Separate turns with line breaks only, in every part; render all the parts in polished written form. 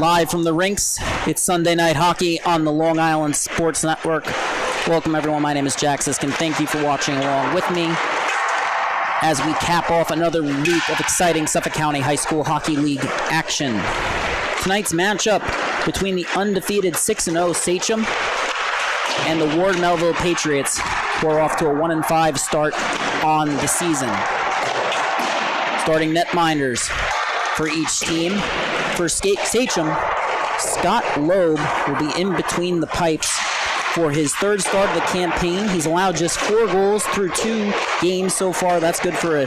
Live from the rinks, it's Sunday Night Hockey on the Long Island Sports Network. Welcome everyone, my name is Jack Siskin. Thank you for watching along with me as we cap off another week of exciting Suffolk County High School Hockey League action. Tonight's matchup between the undefeated 6-0 Sachem and the Ward Melville Patriots, who are off to a 1-5 start on the season. Starting netminders for each team. For Sachem, Scott Loeb will be in between the pipes for his third start of the campaign. He's allowed just 4 goals through 2 games so far. That's good for a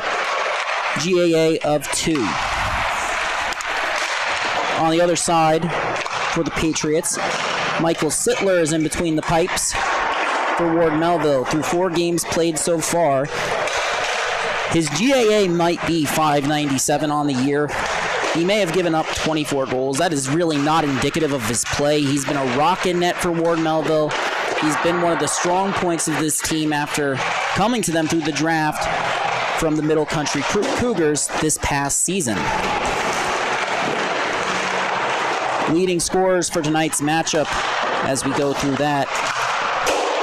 GAA of 2. On the other side, for the Patriots, Michael Sittler is in between the pipes for Ward Melville. Through 4 games played so far, his GAA might be .597 on the year. He may have given up 24 goals. That is really not indicative of his play. He's been a rock in net for Ward Melville. He's been one of the strong points of this team after coming to them through the draft from the Middle Country Cougars this past season. Leading scorers for tonight's matchup as we go through that.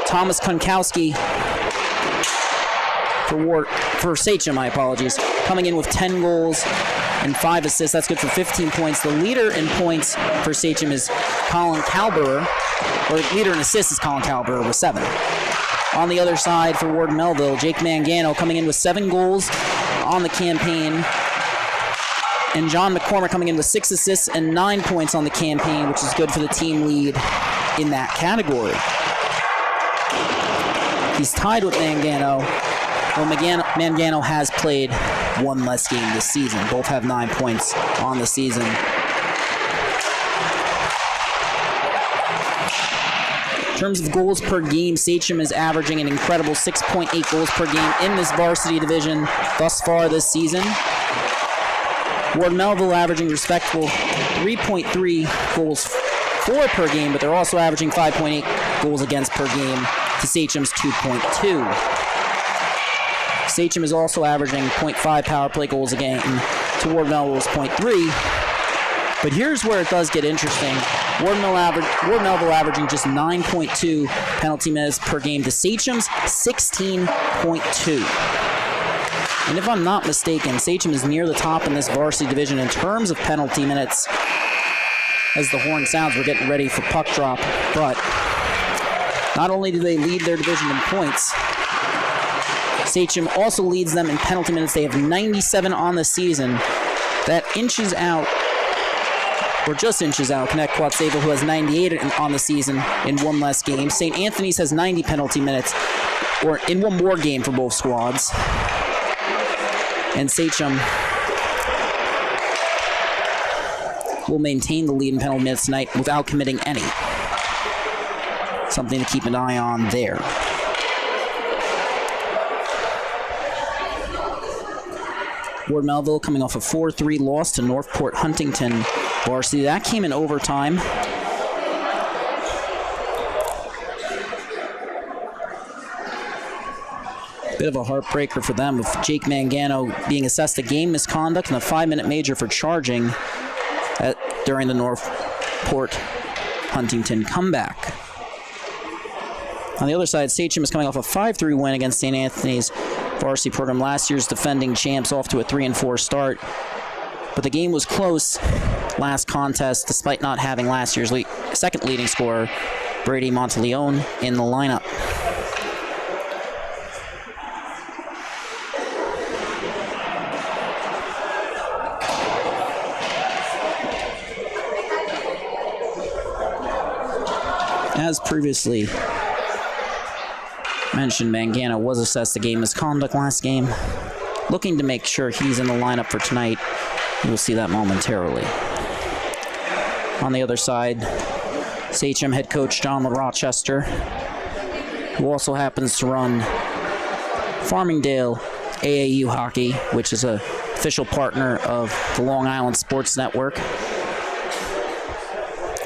Thomas Konkowski for Sachem, coming in with 10 goals and 5 assists. That's good for 15 points. The leader in points for Sachem is Colin Calberer, or leader in assists is Colin Calberer with 7. On the other side for Ward Melville, Jake Mangano coming in with 7 goals on the campaign, and John McCormick coming in with 6 assists and 9 points on the campaign, which is good for the team lead in that category. He's tied with Mangano. Well, Mangano has played 1 less game this season. Both have 9 points on the season. In terms of goals per game, Sachem is averaging an incredible 6.8 goals per game in this varsity division thus far this season. Ward Melville averaging respectable 3.3 goals for per game, but they're also averaging 5.8 goals against per game to Sachem's 2.2. Sachem is also averaging 0.5 power play goals a game to Ward Melville's 0.3. But here's where it does get interesting. Ward Melville averaging just 9.2 penalty minutes per game to Sachem's 16.2. And if I'm not mistaken, Sachem is near the top in this varsity division in terms of penalty minutes. As the horn sounds, we're getting ready for puck drop. But not only do they lead their division in points, Sachem also leads them in penalty minutes. They have 97 on the season. That inches out, or just inches out, Connect Quatsavel, who has 98 on the season in 1 less game. St. Anthony's has 90 penalty minutes, or in 1 more game for both squads. And Sachem will maintain the lead in penalty minutes tonight without committing any. Something to keep an eye on there. Ward Melville coming off a 4-3 loss to Northport Huntington Varsity. That came in overtime. Bit of a heartbreaker for them, with Jake Mangano being assessed a game misconduct and a 5-minute major for charging during the Northport Huntington comeback. On the other side, Sachem is coming off a 5-3 win against St. Anthony's varsity program. Last year's defending champs, off to a 3-4 start. But the game was close last contest, despite not having last year's second leading scorer, Brady Monteleone, in the lineup. As previously mentioned, Mangano was assessed a game misconduct last game. Looking to make sure he's in the lineup for tonight. We'll see that momentarily. On the other side, Sachem head coach John LaRochester, who also happens to run Farmingdale AAU Hockey, which is an official partner of the Long Island Sports Network.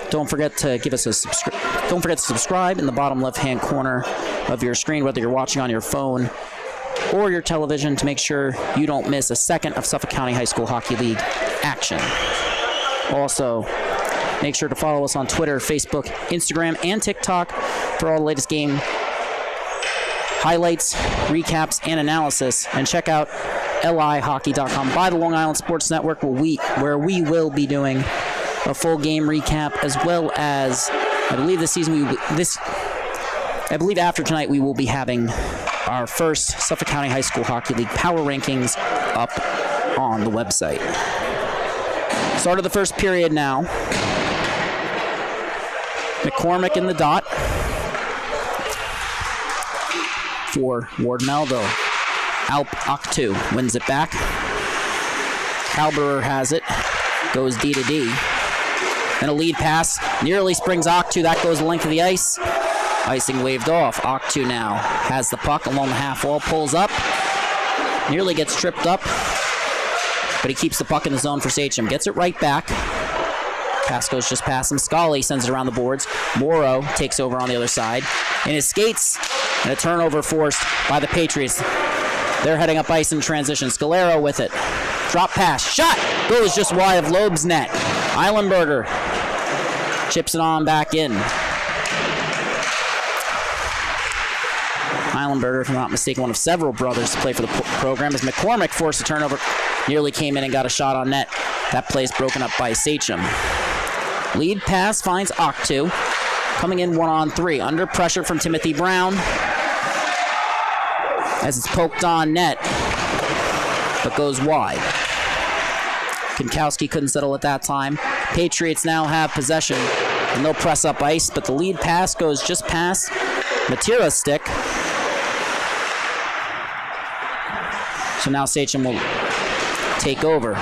Don't forget to subscribe in the bottom left-hand corner of your screen, whether you're watching on your phone or your television, to make sure you don't miss a second of Suffolk County High School Hockey League action. Also, Make sure to follow us on Twitter, Facebook, Instagram, and TikTok for all the latest game highlights, recaps, and analysis. And check out lihockey.com by the Long Island Sports Network, where we will be doing a full game recap, as well as, I believe after tonight we will be having our first Suffolk County High School Hockey League Power Rankings up on the website. Start of the first period now. McCormick in the dot for Ward Melville. Alp Aktu wins it back. Halberer has it. Goes D to D. And a lead pass. Nearly springs Aktu. That goes the length of the ice. Icing waved off. Aktu now has the puck along the half wall. Pulls up. Nearly gets tripped up. But he keeps the puck in the zone for Sachem. Gets it right back. Pass goes just past him. Scully sends it around the boards. Morrow takes over on the other side. In his skates. And a turnover forced by the Patriots. They're heading up ice in transition. Scalero with it. Drop pass. Shot! Goes just wide of Loeb's net. Eilenberger chips it on back in. Eilenberger, if I'm not mistaken, one of several brothers to play for the program, as McCormick forced a turnover. Nearly came in and got a shot on net. That play is broken up by Sachem. Lead pass finds Aktu. Coming in 1-on-3. Under pressure from Timothy Brown. As it's poked on net, but goes wide. Kinkowski couldn't settle at that time. Patriots now have possession, and they'll press up ice, but the lead pass goes just past Matera's stick. So now Sachem will take over.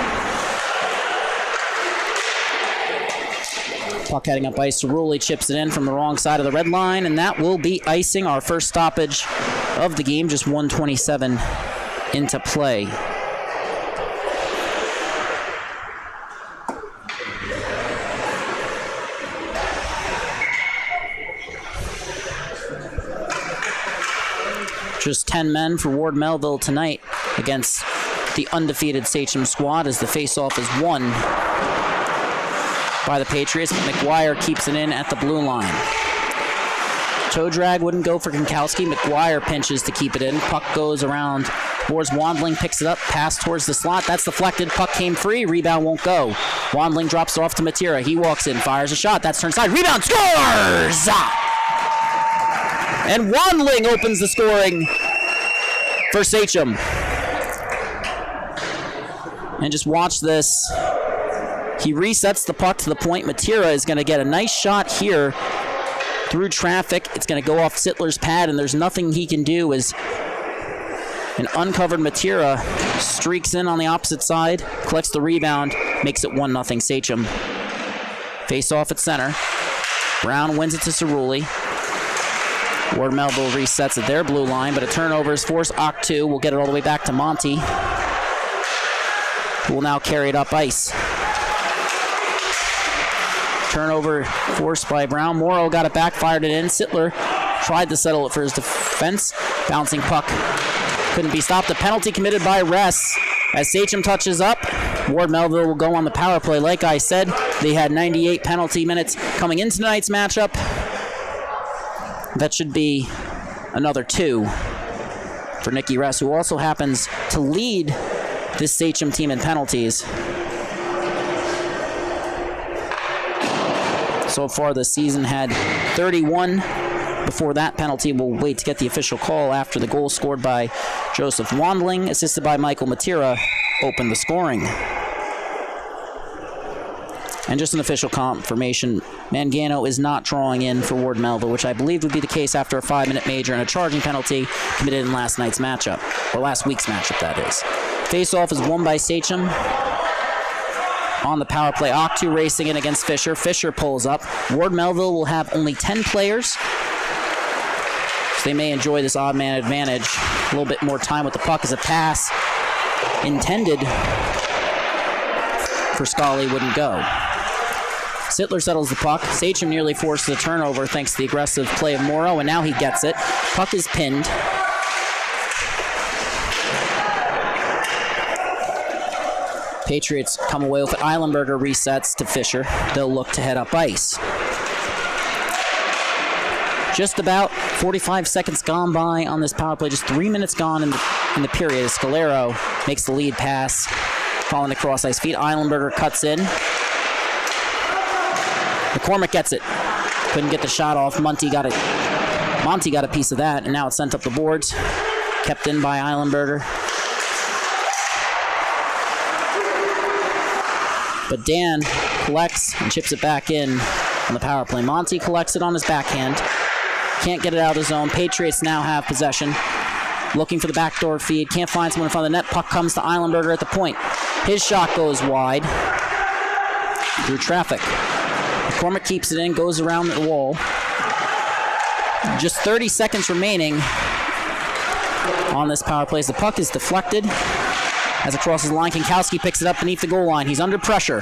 Puck heading up ice. Cerulli chips it in from the wrong side of the red line, and that will be icing. Our first stoppage of the game, just 1:27 into play. Just 10 men for Ward Melville tonight against the undefeated Sachem squad, as the faceoff is won by the Patriots. McGuire keeps it in at the blue line. Toe drag wouldn't go for Kinkowski. McGuire pinches to keep it in. Puck goes around towards Wandling, picks it up, pass towards the slot. That's deflected. Puck came free. Rebound won't go. Wandling drops it off to Matera. He walks in, fires a shot. That's turned side. Rebound, scores! And Wandling opens the scoring for Sachem. And just watch this. He resets the puck to the point. Matera is going to get a nice shot here through traffic. It's going to go off Sittler's pad, and there's nothing he can do as an uncovered Matera streaks in on the opposite side, collects the rebound, makes it 1-0 Sachem. Face off at center. Brown wins it to Cerulli. Ward Melville resets at their blue line, but a turnover is forced. Aktu will get it all the way back to Monty, who will now carry it up ice. Turnover forced by Brown. Morrow got it back, fired it in. Sittler tried to settle it for his defense. Bouncing puck couldn't be stopped. A penalty committed by Ress. As Sachem touches up, Ward Melville will go on the power play. Like I said, they had 98 penalty minutes coming into tonight's matchup. That should be another 2 for Nicky Ress, who also happens to lead this Sachem team in penalties. So far this season had 31. Before that penalty, we'll wait to get the official call after the goal scored by Joseph Wandling, assisted by Michael Matera, opened the scoring. And just an official confirmation, Mangano is not drawing in for Ward Melville, which I believe would be the case after a 5-minute major and a charging penalty committed in last week's matchup, that is. Face-off is won by Sachem. On the power play, Aktu racing in against Fisher. Fisher pulls up. Ward Melville will have only 10 players, so they may enjoy this odd man advantage. A little bit more time with the puck as a pass intended for Scully wouldn't go. Sittler settles the puck. Sachem nearly forced the turnover thanks to the aggressive play of Morrow, and now he gets it. Puck is pinned. Patriots come away with it. Eilenberger resets to Fisher. They'll look to head up ice. Just about 45 seconds gone by on this power play. Just 3 minutes gone in the period. Scalero makes the lead pass, following the cross ice feed. Eilenberger cuts in. McCormick gets it. Couldn't get the shot off. Monty got a piece of that, and now it's sent up the boards. Kept in by Eilenberger. But Dan collects and chips it back in on the power play. Monty collects it on his backhand. Can't get it out of the zone. Patriots now have possession. Looking for the backdoor feed. Can't find someone in front of the net. Puck comes to Eilenberger at the point. His shot goes wide through traffic. McCormick keeps it in, goes around the wall. Just 30 seconds remaining on this power play. The puck is deflected as it crosses the line. Kinkowski picks it up beneath the goal line. He's under pressure.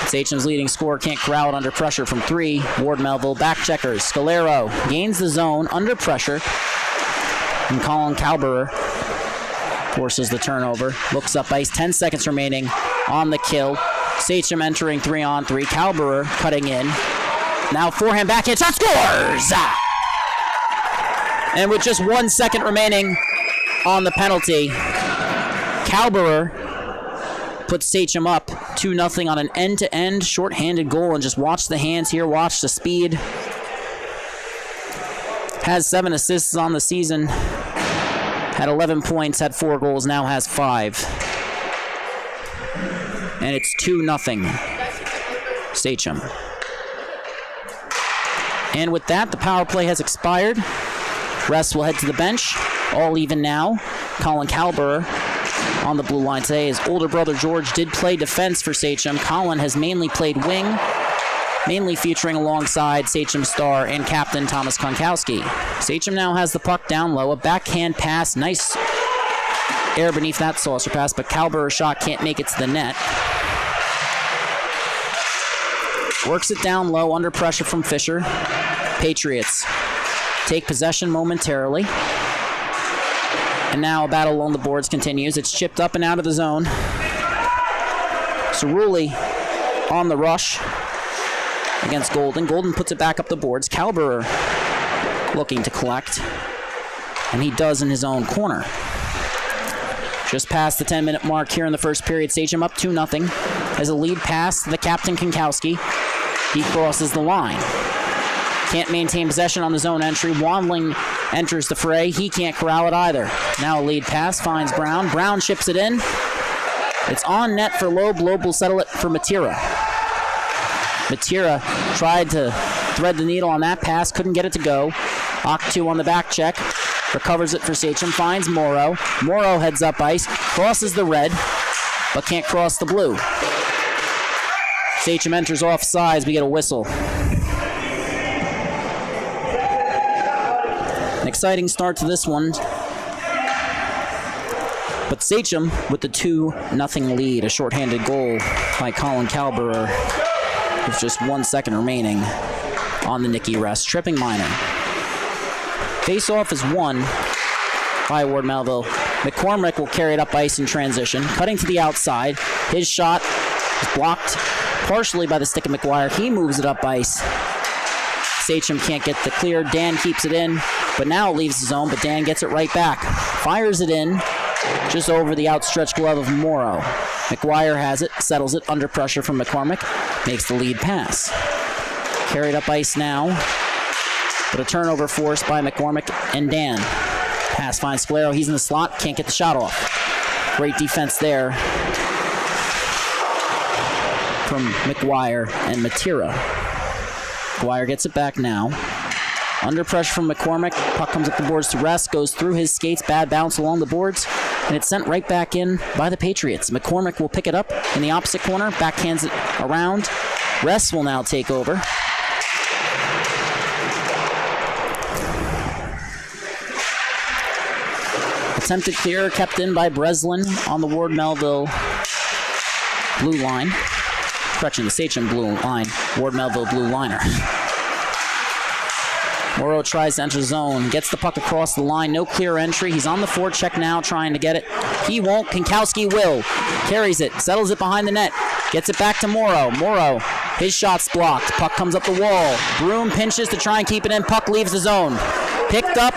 Sachem's leading scorer can't corral it under pressure from 3. Ward Melville, back checkers. Scalero gains the zone under pressure. And Colin Kalberer forces the turnover. Looks up ice. 10 seconds remaining on the kill. Sachem entering 3-on-3. Kalberer cutting in. Now forehand backhand shot, scores! And with just 1 second remaining on the penalty, Kalberer puts Sachem up 2-0 on an end-to-end short-handed goal. And just watch the hands here, watch the speed. Has 7 assists on the season. Had 11 points, had 4 goals, now has 5. And it's 2-0 Sachem. And with that, the power play has expired. Rest will head to the bench. All even now. Colin Kalberer on the blue line today. His older brother George did play defense for Sachem. Colin has mainly played wing, mainly featuring alongside Sachem star and captain Thomas Konkowski. Sachem now has the puck down low. A backhand pass. Nice air beneath that saucer pass, but Kalberer's shot can't make it to the net. Works it down low under pressure from Fisher. Patriots take possession momentarily. And now a battle along the boards continues. It's chipped up and out of the zone. Cerulli on the rush against Golden. Golden puts it back up the boards. Kalberer looking to collect. And he does in his own corner. Just past the 10-minute mark here in the first period. Sachem up 2-0. Has a lead pass to the captain Kinkowski. He crosses the line. Can't maintain possession on the zone entry. Wandling enters the fray. He can't corral it either. Now a lead pass finds Brown. Brown chips it in. It's on net for Loeb. Loeb will settle it for Matera. Matera tried to thread the needle on that pass. Couldn't get it to go. Octu on the back check. Recovers it for Sachem. Finds Morrow. Morrow heads up ice. Crosses the red, but can't cross the blue. Sachem enters offsides. We get a whistle. An exciting start to this one. But Sachem with the 2-0 lead. A shorthanded goal by Colin Kalberer with just 1 second remaining on the Nicky rest. Tripping minor. Face-off is won by Ward Melville. McCormick will carry it up ice in transition. Cutting to the outside. His shot is blocked partially by the stick of McGuire. He moves it up ice. Sachem can't get the clear. Dan keeps it in, but now it leaves the zone, but Dan gets it right back. Fires it in just over the outstretched glove of Morrow. McGuire has it, settles it under pressure from McCormick, makes the lead pass. Carried up ice now, but a turnover forced by McCormick and Dan. Pass finds Scalero. He's in the slot, can't get the shot off. Great defense there from McGuire and Matera. McGuire gets it back now. Under pressure from McCormick. Puck comes up the boards to Rest. Goes through his skates. Bad bounce along the boards. And it's sent right back in by the Patriots. McCormick will pick it up in the opposite corner. Backhands it around. Rest will now take over. Attempted clear kept in by Breslin on the Ward Melville blue line. Correction, the Sachem blue line. Ward Melville blue liner. Morrow tries to enter the zone, gets the puck across the line, no clear entry. He's on the forecheck now trying to get it. He won't, Kankowski will. Carries it, settles it behind the net, gets it back to Morrow. Morrow, his shot's blocked. Puck comes up the wall. Broom pinches to try and keep it in. Puck leaves the zone. Picked up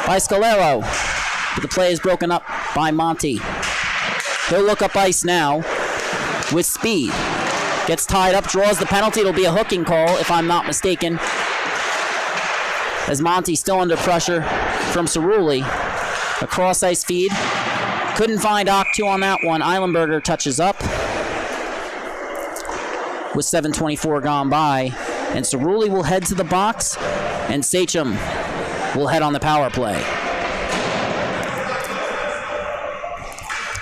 by Scalero. But the play is broken up by Monty. He'll look up ice now with speed. Gets tied up, draws the penalty. It'll be a hooking call, if I'm not mistaken. As Monty still under pressure from Cerulli. A cross-ice feed. Couldn't find Octu on that one. Eilenberger touches up. With 7:24 gone by. And Cerulli will head to the box. And Sachem will head on the power play.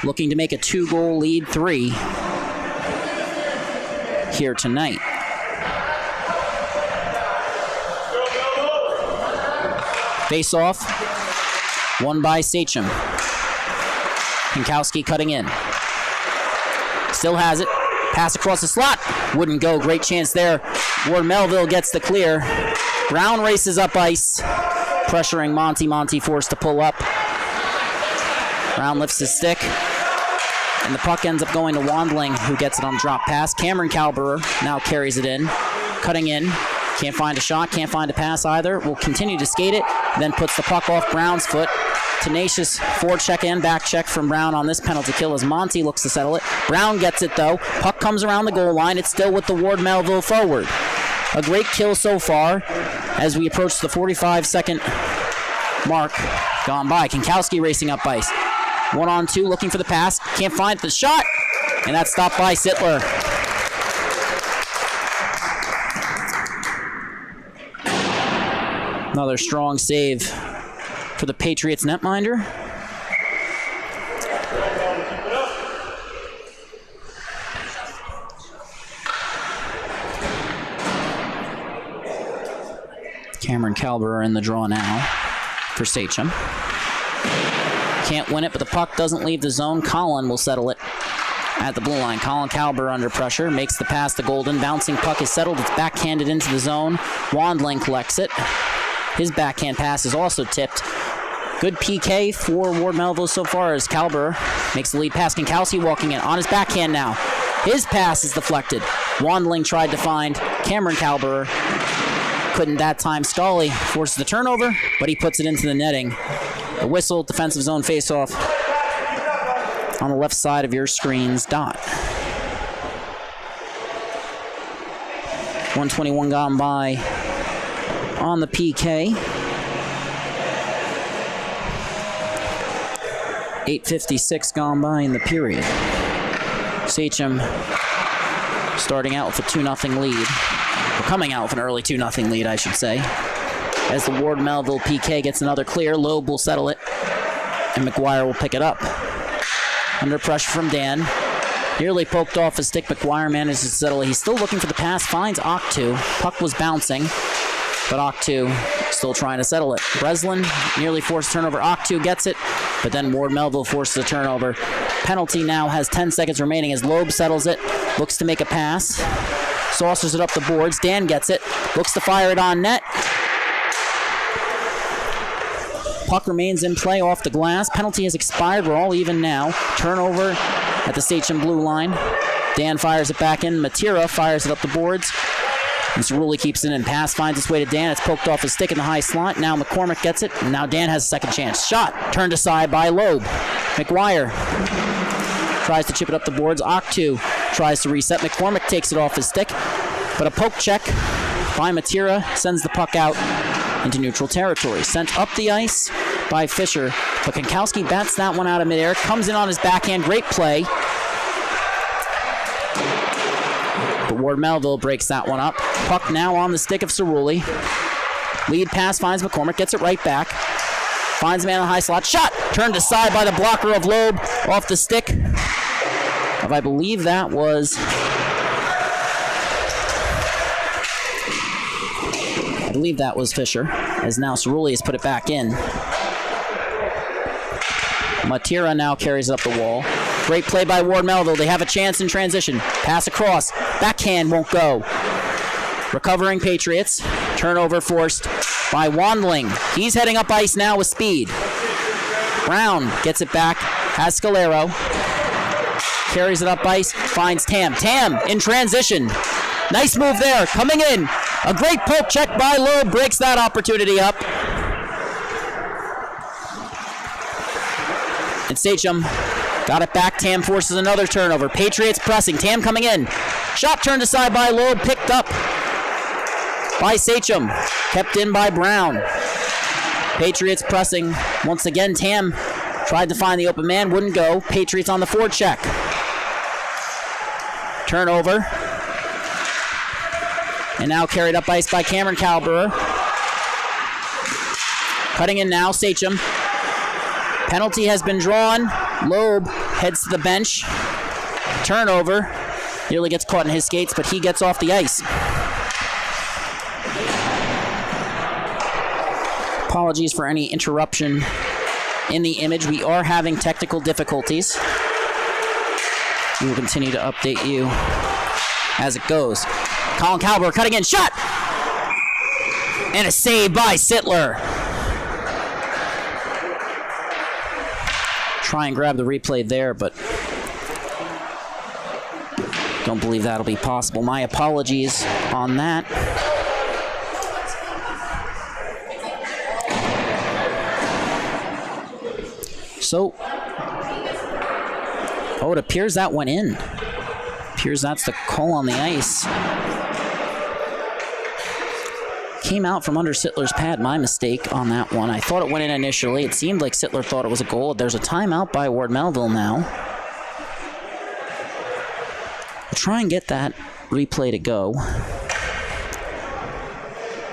Looking to make a 2-goal lead 3 here tonight. Face off, won by Sachem. Kankowski cutting in. Still has it. Pass across the slot. Wouldn't go. Great chance there. Ward Melville gets the clear. Brown races up ice. Pressuring Monty. Monty forced to pull up. Brown lifts his stick. And the puck ends up going to Wandling, who gets it on drop pass. Cameron Kalberer now carries it in. Cutting in. Can't find a shot, can't find a pass either. Will continue to skate it, then puts the puck off Brown's foot. Tenacious forecheck and back check from Brown on this penalty kill as Monty looks to settle it. Brown gets it though. Puck comes around the goal line. It's still with the Ward Melville forward. A great kill so far as we approach the 45-second mark gone by. Kankowski racing up ice. 1-on-2 looking for the pass. Can't find the shot. And that's stopped by Sittler. Another strong save for the Patriots netminder. Cameron Kalberer in the draw now for Sachem. Can't win it, but the puck doesn't leave the zone. Colin will settle it at the blue line. Colin Kalberer under pressure, makes the pass to Golden. Bouncing puck is settled. It's backhanded into the zone. Wandling collects it. His backhand pass is also tipped. Good PK for Ward Melville so far as Kalberer makes the lead pass. Kankowski walking in on his backhand now. His pass is deflected. Wandling tried to find Cameron Kalberer. Couldn't that time. Scully forces the turnover, but he puts it into the netting. The whistle, defensive zone faceoff on the left side of your screen's dot. 1:21 gone by on the PK. 8:56 gone by in the period. Sachem starting out with a 2-0 lead. Or coming out with an early 2-0 lead, I should say. As the Ward Melville PK gets another clear, Loeb will settle it, and McGuire will pick it up. Under pressure from Dan. Nearly poked off his stick. McGuire manages to settle it. He's still looking for the pass, finds Octu. Puck was bouncing, but Octu still trying to settle it. Breslin nearly forced turnover. Octu gets it, but then Ward Melville forces a turnover. Penalty now has 10 seconds remaining as Loeb settles it, looks to make a pass, saucers it up the boards. Dan gets it, looks to fire it on net. Puck remains in play off the glass. Penalty has expired. We're all even now. Turnover at the Sachem blue line. Dan fires it back in. Matera fires it up the boards. And Cerulli keeps it in. Pass finds its way to Dan. It's poked off his stick in the high slot. Now McCormick gets it. And now Dan has a second chance. Shot turned aside by Loeb. McGuire tries to chip it up the boards. Octu tries to reset. McCormick takes it off his stick. But a poke check by Matera sends the puck out into neutral territory. Sent up the ice by Fisher. But Kankowski bats that one out of midair. Comes in on his backhand. Great play. But Ward Melville breaks that one up. Puck now on the stick of Cerulli. Lead pass finds McCormick. Gets it right back. Finds a man in the high slot. Shot! Turned aside by the blocker of Loeb. Off the stick of, I believe that was... I believe that was Fisher, as now Cerulli has put it back in. Matera now carries it up the wall. Great play by Ward Melville. They have a chance in transition. Pass across. Backhand won't go. Recovering Patriots. Turnover forced by Wandling. He's heading up ice now with speed. Brown gets it back, has Scalero. Carries it up ice, finds Tam. Tam in transition. Nice move there, coming in. A great poke check by Loeb, breaks that opportunity up. And Sachem got it back. Tam forces another turnover. Patriots pressing. Tam coming in. Shot turned aside by Loeb, picked up by Sachem. Kept in by Brown. Patriots pressing. Once again, Tam tried to find the open man, wouldn't go. Patriots on the forecheck. Turnover. And now carried up ice by Cameron Calberer. Cutting in now, Sachem. Penalty has been drawn. Loeb heads to the bench. Turnover. Nearly gets caught in his skates, but he gets off the ice. Apologies for any interruption in the image. We are having technical difficulties. We will continue to update you as it goes. Colin Calberer cutting in, shot! And a save by Sittler. Try and grab the replay there, but don't believe that'll be possible. My apologies on that. So, oh, it appears that went in. Appears that's the call on the ice. Came out from under Sittler's pad. My mistake on that one. I thought it went in initially. It seemed like Sittler thought it was a goal. There's a timeout by Ward Melville now. We'll try and get that replay to go.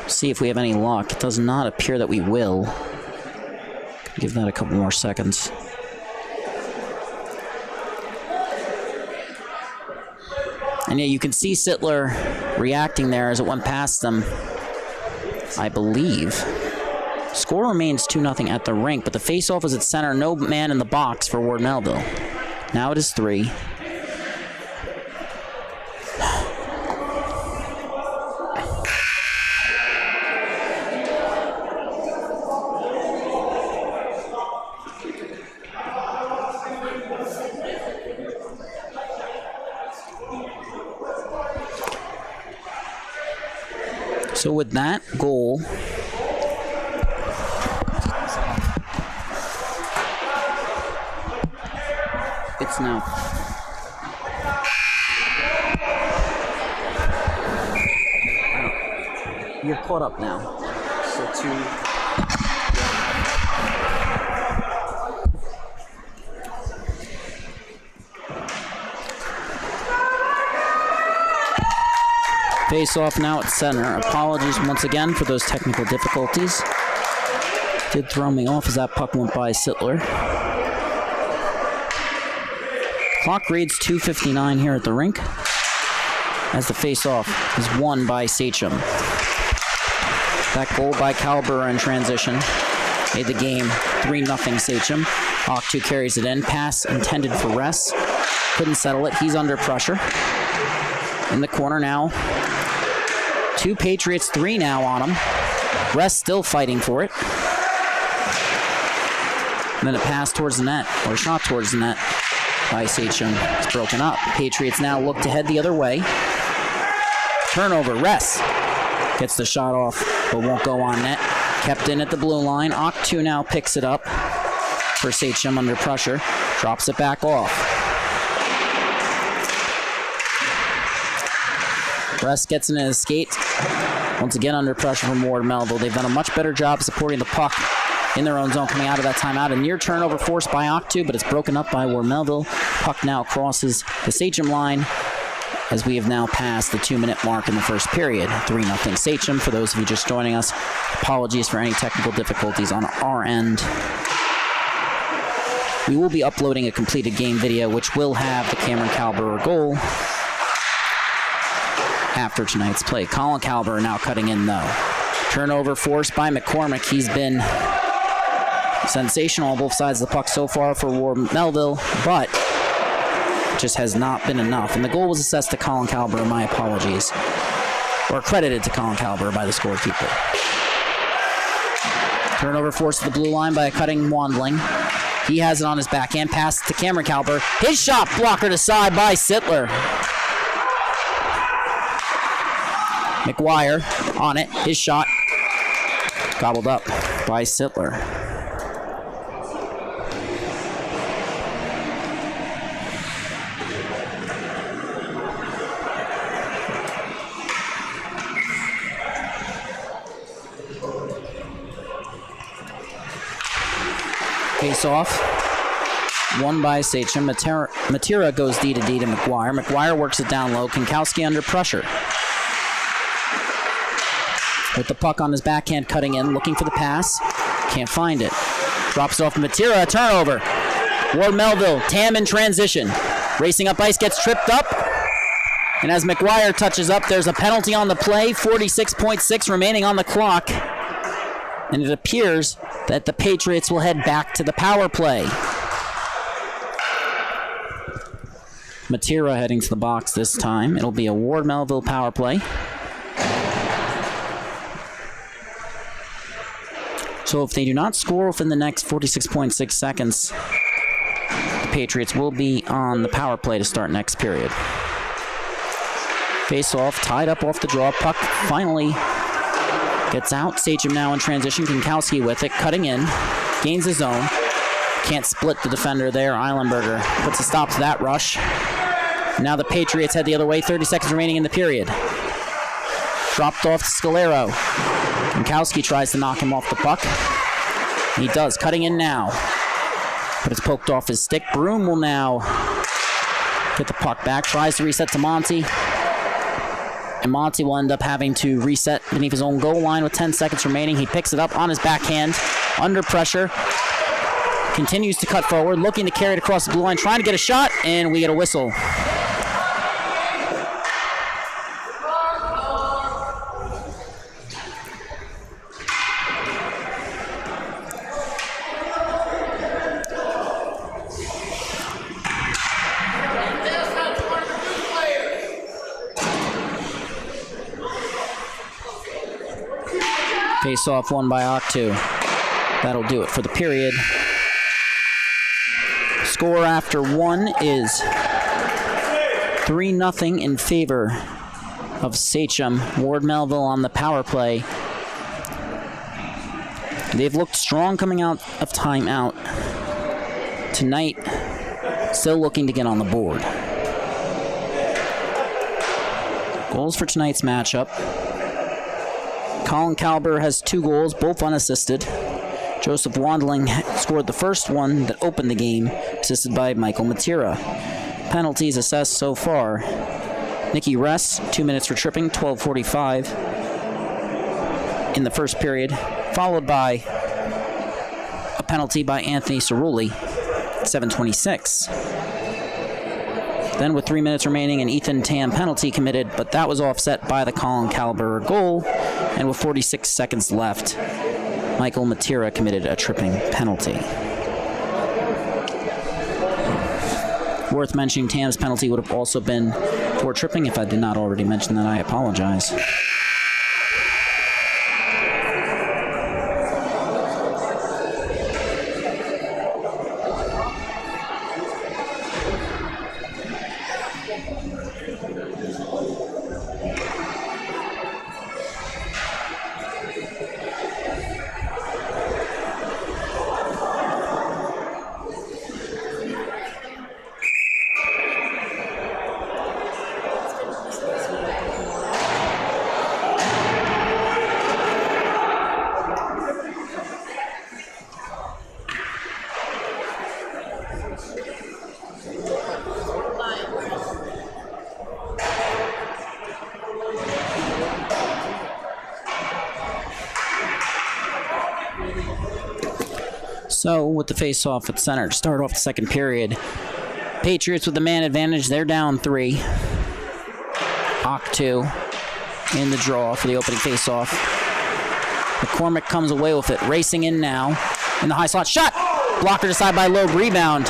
See if we have any luck. It does not appear that we will. Give that a couple more seconds. And yeah, you can see Sittler reacting there as it went past them, I believe. Score remains 2-0 at the rink, but the face-off is at center. No man in the box for Ward Melville. Now it is 3. So with that goal, it's now you're caught up now. So 2. Face off now at center. Apologies once again for those technical difficulties. Did throw me off as that puck went by Sittler. Clock reads 2:59 here at the rink as the face-off is won by Sachem. That goal by Calberer in transition made the game 3-0 Sachem. Octu carries it in. Pass intended for Ress. Couldn't settle it. He's under pressure. In the corner now. 2 Patriots, 3 now on him. Ress still fighting for it. And then a pass towards the net, or a shot towards the net by Sachem. It's broken up. Patriots now look to head the other way. Turnover, Ress gets the shot off, but won't go on net. Kept in at the blue line. Octu now picks it up for Sachem under pressure. Drops it back off. Ress gets in his skate. Once again under pressure from Ward Melville. They've done a much better job supporting the puck in their own zone coming out of that timeout. A near turnover forced by Octu, but it's broken up by Ward Melville. Puck now crosses the Sachem line as we have now passed the 2-minute mark in the first period. 3-0 Sachem. For those of you just joining us, apologies for any technical difficulties on our end. We will be uploading a completed game video, which will have the Cameron Calberer goal after tonight's play. Colin Calberer now cutting in though. Turnover forced by McCormick. He's been sensational on both sides of the puck so far for Ward Melville, but it just has not been enough. And the goal was assessed to Colin Calberer. My apologies. Or credited to Colin Calberer by the scorekeeper. Turnover forced to the blue line by a cutting Wandling. He has it on his backhand. Pass to Cameron Calber. His shot blockered aside by Sittler. McGuire on it. His shot gobbled up by Sittler. Face off. Won by Sachem. Matera goes D to D to McGuire. McGuire works it down low. Kankowski under pressure. With the puck on his backhand, cutting in, looking for the pass. Can't find it. Drops it off to Matera. Turnover. Ward Melville. Tam in transition. Racing up ice, gets tripped up. And as McGuire touches up, there's a penalty on the play. 46.6 remaining on the clock. And it appears that the Patriots will head back to the power play. Matera heading to the box this time. It'll be a Ward Melville power play. So if they do not score within the next 46.6 seconds, the Patriots will be on the power play to start next period. Face off, tied up off the draw. Puck finally gets out. Sachem now in transition. Kankowski with it, cutting in. Gains his zone. Can't split the defender there. Eilenberger puts a stop to that rush. Now the Patriots head the other way. 30 seconds remaining in the period. Dropped off to Scalero. Kankowski tries to knock him off the puck. He does, cutting in now. But it's poked off his stick. Broom will now get the puck back. Tries to reset to Monty. And Monty will end up having to reset beneath his own goal line with 10 seconds remaining. He picks it up on his backhand, under pressure. Continues to cut forward, looking to carry it across the blue line, trying to get a shot, and we get a whistle. Face off won by Octu. That'll do it for the period. Score after one is 3-0 in favor of Sachem. Ward Melville on the power play. They've looked strong coming out of timeout. Tonight, still looking to get on the board. Goals for tonight's matchup. Colin Calber has 2 goals, both unassisted. Joseph Wandling scored the first one that opened the game, assisted by Michael Matera. Penalties assessed so far. Nicky Ress, 2 minutes for tripping, 12:45 in the first period, followed by a penalty by Anthony Cerulli, 7:26. Then with 3 minutes remaining, an Ethan Tam penalty committed, but that was offset by the Colin Calber goal. And with 46 seconds left, Michael Matera committed a tripping penalty. Worth mentioning, Tam's penalty would have also been for tripping. If I did not already mention that, I apologize. So, with the face-off at center to start off the second period, Patriots with the man advantage. They're down 3. Octu in the draw for the opening face-off. McCormick comes away with it, racing in now. In the high slot, shot! Blocker aside by Loeb, rebound.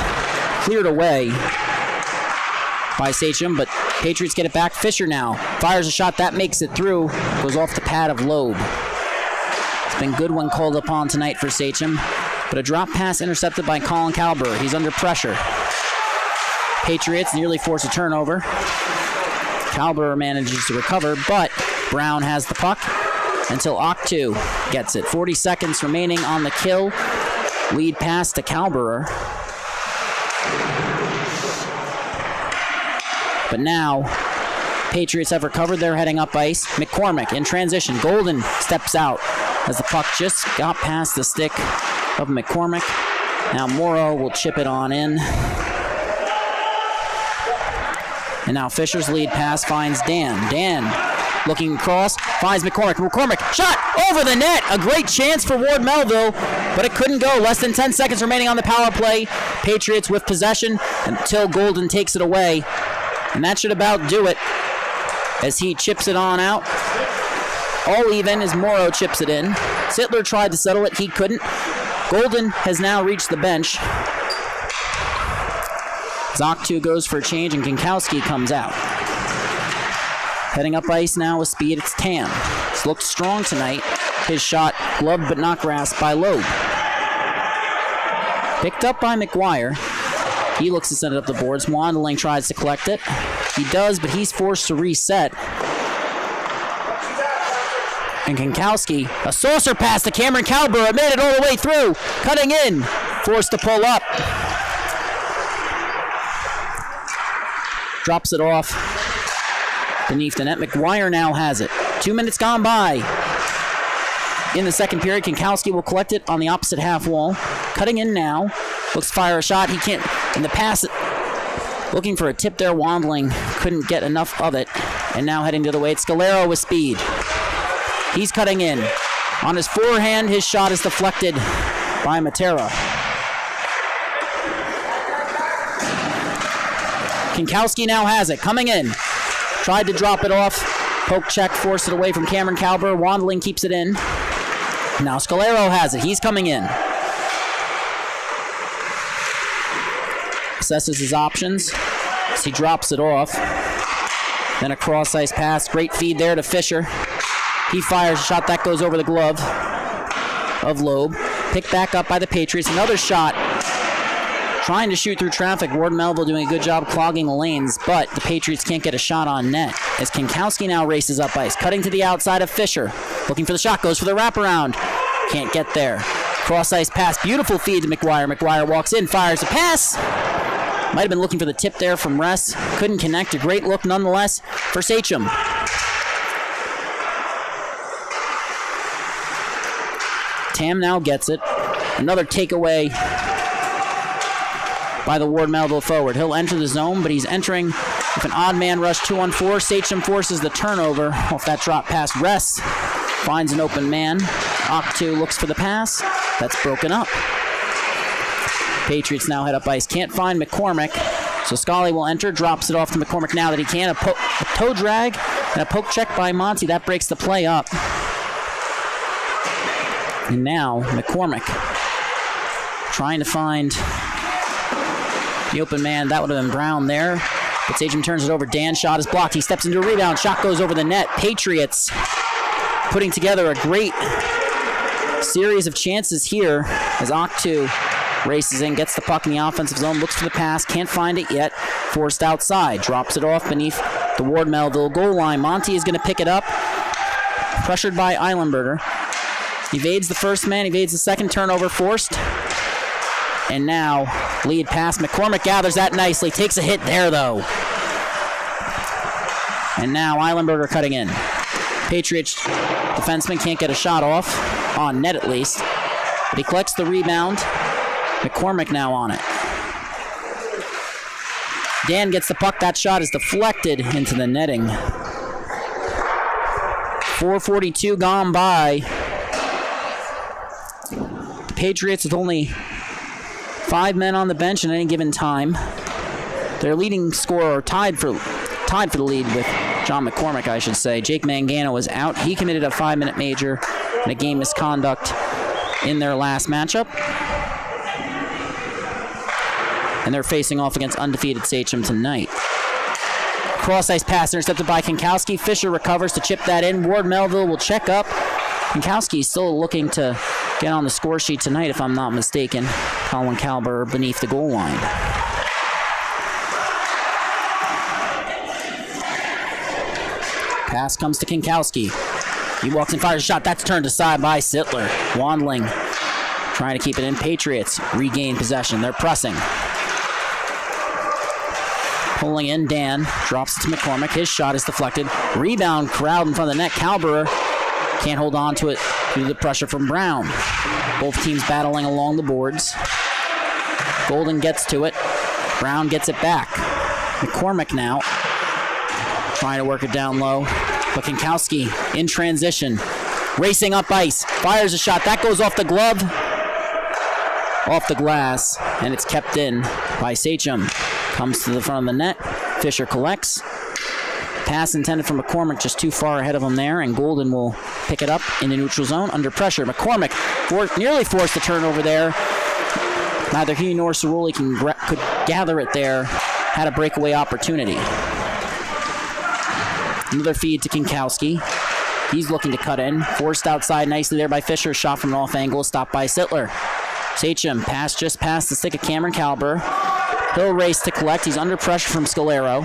Cleared away by Sachem, but Patriots get it back. Fisher now fires a shot, that makes it through. Goes off the pad of Loeb. It's been good when called upon tonight for Sachem, but a drop pass intercepted by Colin Calber. He's under pressure. Patriots nearly force a turnover. Calber manages to recover, but Brown has the puck until Octu gets it. 40 seconds remaining on the kill. Lead pass to Calberer. But now, Patriots have recovered. They're heading up ice. McCormick in transition. Golden steps out as the puck just got past the stick of McCormick. Now Morrow will chip it on in. And now Fisher's lead pass finds Dan. Dan looking across, finds McCormick. McCormick, shot over the net. A great chance for Ward Melville, but it couldn't go. Less than 10 seconds remaining on the power play. Patriots with possession until Golden takes it away. And that should about do it as he chips it on out. All even as Morrow chips it in. Sittler tried to settle it. He couldn't. Golden has now reached the bench. Octu goes for a change, and Kinkowski comes out. Heading up ice now with speed, it's Tam. He's looked strong tonight. His shot gloved but not grasped by Loeb. Picked up by McGuire. He looks to send it up the boards. Wandling tries to collect it. He does, but he's forced to reset. And Kinkowski, a saucer pass to Cameron Calber. Made it all the way through. Cutting in. Forced to pull up. Drops it off beneath the net. McGuire now has it. 2 minutes gone by. In the second period, Kinkowski will collect it on the opposite half wall. Cutting in now. Looks to fire a shot. He can't. In the pass, looking for a tip there. Wandling couldn't get enough of it. And now heading to the way. It's Scalero with speed. He's cutting in. On his forehand, his shot is deflected by Matera. Kinkowski now has it, coming in. Tried to drop it off. Poke check, forced it away from Cameron Calber. Wandling keeps it in. Now Scalero has it. He's coming in. Assesses his options as he drops it off. Then a cross-ice pass. Great feed there to Fisher. He fires a shot that goes over the glove of Loeb. Picked back up by the Patriots. Another shot. Trying to shoot through traffic. Ward Melville doing a good job clogging the lanes, but the Patriots can't get a shot on net. As Kinkowski now races up ice, cutting to the outside of Fisher. Looking for the shot, goes for the wraparound. Can't get there. Cross-ice pass, beautiful feed to McGuire. McGuire walks in, fires a pass. Might have been looking for the tip there from Ress. Couldn't connect. A great look nonetheless for Sachem. Tam now gets it. Another takeaway by the Ward Melville forward. He'll enter the zone, but he's entering with an odd man rush 2-on-4. Sachem forces the turnover off that drop pass. Ress finds an open man. Octu looks for the pass. That's broken up. Patriots now head up ice. Can't find McCormick, so Scully will enter. Drops it off to McCormick now that he can. A toe drag and a poke check by Monty. That breaks the play up. And now McCormick trying to find the open man. That would have been Brown there. But Sachem turns it over. Dan's shot is blocked. He steps into a rebound. Shot goes over the net. Patriots putting together a great series of chances here as Octu races in, gets the puck in the offensive zone, looks for the pass, can't find it yet. Forced outside. Drops it off beneath the Ward Melville goal line. Monty is going to pick it up. Pressured by Eilenberger. Evades the first man, evades the second, turnover forced. And now, lead pass. McCormick gathers that nicely. Takes a hit there, though. And now, Eilenberger cutting in. Patriots defenseman can't get a shot off, on net at least. But he collects the rebound. McCormick now on it. Dan gets the puck. That shot is deflected into the netting. 4:42 gone by. The Patriots with only 5 men on the bench at any given time. Their leading scorer tied for the lead with John McCormick, I should say. Jake Mangano was out. He committed a 5-minute major and a game misconduct in their last matchup. And they're facing off against undefeated Sachem tonight. Cross-ice pass intercepted by Kinkowski. Fisher recovers to chip that in. Ward Melville will check up. Kinkowski still looking to get on the score sheet tonight, if I'm not mistaken. Colin Kalber beneath the goal line. Pass comes to Kinkowski. He walks and fires a shot. That's turned aside by Sittler. Wandling trying to keep it in. Patriots regain possession. They're pressing. Pulling in, Dan drops it to McCormick. His shot is deflected. Rebound crowd in front of the net. Kalber can't hold on to it due to the pressure from Brown. Both teams battling along the boards. Golden gets to it. Brown gets it back. McCormick now trying to work it down low. But Kinkowski in transition. Racing up ice. Fires a shot. That goes off the glove. Off the glass. And it's kept in by Sachem. Comes to the front of the net. Fisher collects. Pass intended for McCormick, just too far ahead of him there, and Golden will pick it up in the neutral zone under pressure. McCormick nearly forced the turnover there. Neither he nor Cerulli could gather it there. Had a breakaway opportunity. Another feed to Kinkowski. He's looking to cut in. Forced outside nicely there by Fisher. Shot from an off angle, stopped by Sittler. Sachem pass just past the stick of Cameron Kalber. He'll race to collect. He's under pressure from Scalero,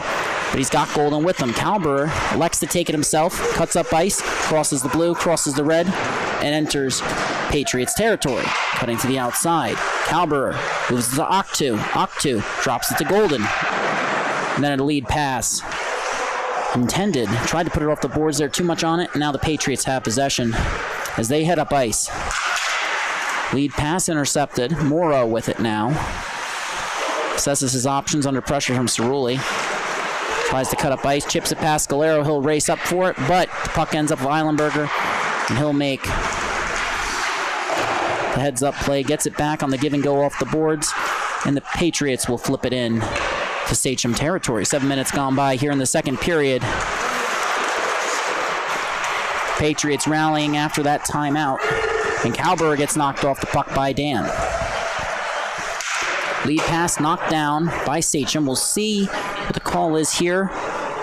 but he's got Golden with him. Kalber elects to take it himself, cuts up ice, crosses the blue, crosses the red, and enters Patriots territory. Cutting to the outside. Kalber moves to Octu. Octu drops it to Golden. And then a lead pass. Intended. Tried to put it off the boards there, too much on it, and now the Patriots have possession as they head up ice. Lead pass intercepted. Morrow with it now. Assesses his options under pressure from Cerulli. Tries to cut up ice, chips it past Scalero. He'll race up for it, but the puck ends up with Eilenberger, and he'll make the heads-up play. Gets it back on the give and go off the boards, and the Patriots will flip it in to Sachem territory. 7 minutes gone by here in the second period. Patriots rallying after that timeout, and Kalber gets knocked off the puck by Dan. Lead pass knocked down by Sachem. We'll see what the call is here,